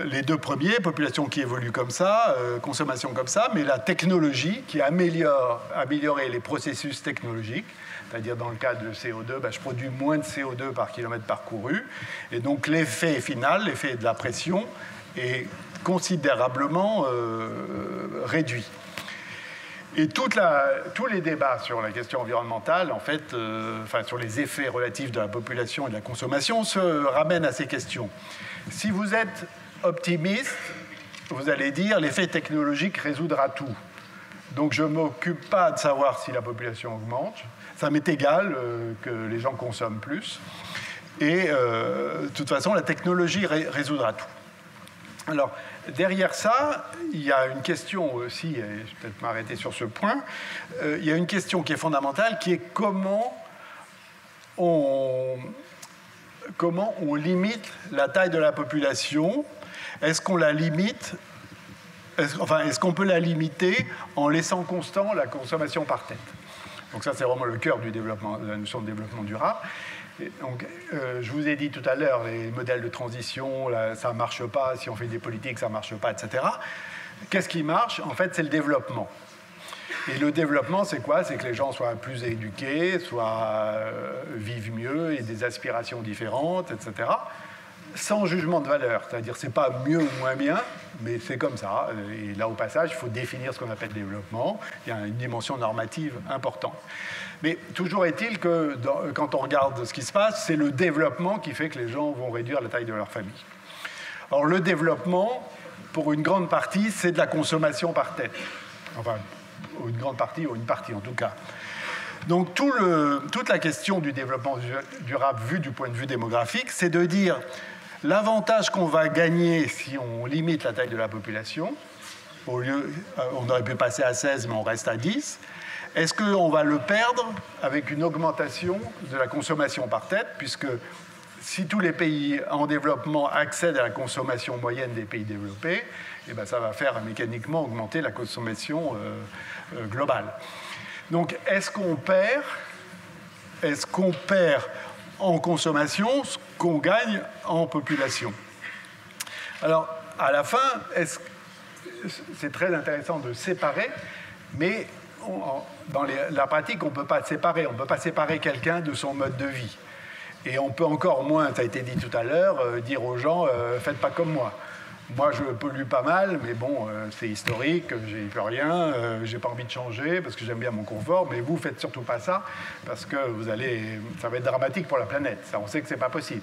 B: les deux premiers, population qui évolue comme ça, consommation comme ça, mais la technologie qui améliorer les processus technologiques, c'est-à-dire dans le cas de CO2, je produis moins de CO2 par kilomètre parcouru, et donc l'effet final, l'effet de la pression, est considérablement réduit. Et tous les débats sur la question environnementale, en fait, sur les effets relatifs de la population et de la consommation, se ramènent à ces questions. Si vous êtes optimiste, vous allez dire l'effet technologique résoudra tout. Donc je ne m'occupe pas de savoir si la population augmente. Ça m'est égal que les gens consomment plus. Et de toute façon, la technologie résoudra tout. Alors, derrière ça, il y a une question aussi, et je vais peut-être m'arrêter sur ce point, il y a une question qui est fondamentale, qui est comment on limite la taille de la population. Est-ce qu'on la limite, est-ce qu'on peut la limiter en laissant constant la consommation par tête? Donc ça, c'est vraiment le cœur du développement, de la notion de développement durable. Donc, je vous ai dit tout à l'heure, les modèles de transition, là, ça ne marche pas, si on fait des politiques, ça ne marche pas, etc. Qu'est-ce qui marche? En fait, c'est le développement. Et le développement, c'est quoi? C'est que les gens soient plus éduqués, vivent mieux, aient des aspirations différentes, etc. Sans jugement de valeur. C'est-à-dire, ce n'est pas mieux ou moins bien, mais c'est comme ça. Et là, au passage, il faut définir ce qu'on appelle développement. Il y a une dimension normative importante. Mais toujours est-il que quand on regarde ce qui se passe, c'est le développement qui fait que les gens vont réduire la taille de leur famille. Or, le développement, pour une grande partie, c'est de la consommation par tête. Enfin, une grande partie, ou une partie en tout cas. Donc, toute la question du développement durable vu du point de vue démographique, c'est de dire l'avantage qu'on va gagner si on limite la taille de la population, on aurait pu passer à 16, mais on reste à 10. Est-ce qu'on va le perdre avec une augmentation de la consommation par tête, puisque si tous les pays en développement accèdent à la consommation moyenne des pays développés, eh bien, ça va faire mécaniquement augmenter la consommation globale. Donc, est-ce qu'on perd en consommation ce qu'on gagne en population? Alors, à la fin, c'est très intéressant de séparer, mais dans la pratique, on ne peut pas séparer. On ne peut pas séparer quelqu'un de son mode de vie. Et on peut encore moins, ça a été dit tout à l'heure, dire aux gens « faites pas comme moi ». Moi, je pollue pas mal, mais bon, c'est historique, j'y peux rien, j'ai pas envie de changer parce que j'aime bien mon confort, mais vous, faites surtout pas ça parce que ça va être dramatique pour la planète. Ça, on sait que c'est pas possible.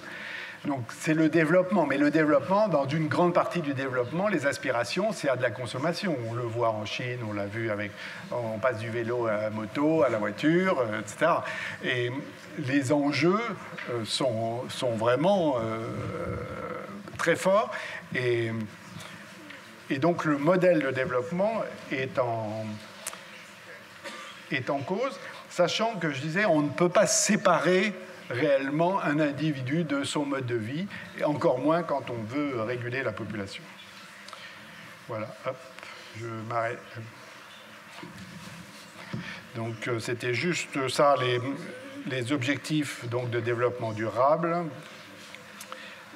B: Donc, c'est le développement. Mais le développement, dans une grande partie du développement, les aspirations, c'est à de la consommation. On le voit en Chine, on l'a vu on passe du vélo à la moto, à la voiture, etc. Et les enjeux sont vraiment très forts. Et donc, le modèle de développement est en cause, sachant que, je disais, on ne peut pas séparer réellement un individu de son mode de vie, et encore moins quand on veut réguler la population. Voilà, hop, je m'arrête. Donc, c'était juste ça, les objectifs donc, de développement durable.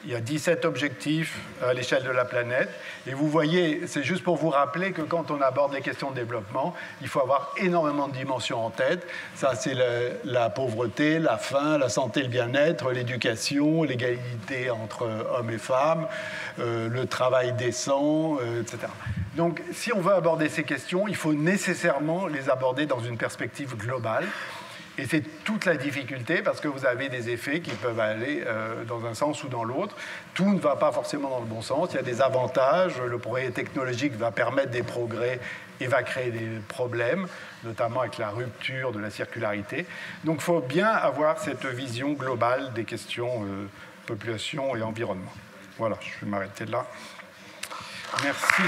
B: Il y a 17 objectifs à l'échelle de la planète. Et vous voyez, c'est juste pour vous rappeler que quand on aborde les questions de développement, il faut avoir énormément de dimensions en tête. Ça, c'est la pauvreté, la faim, la santé, le bien-être, l'éducation, l'égalité entre hommes et femmes, le travail décent, etc. Donc, si on veut aborder ces questions, il faut nécessairement les aborder dans une perspective globale. Et c'est toute la difficulté parce que vous avez des effets qui peuvent aller dans un sens ou dans l'autre. Tout ne va pas forcément dans le bon sens. Il y a des avantages. Le progrès technologique va permettre des progrès et va créer des problèmes, notamment avec la rupture de la circularité. Donc il faut bien avoir cette vision globale des questions population et environnement. Voilà, je vais m'arrêter là. Merci.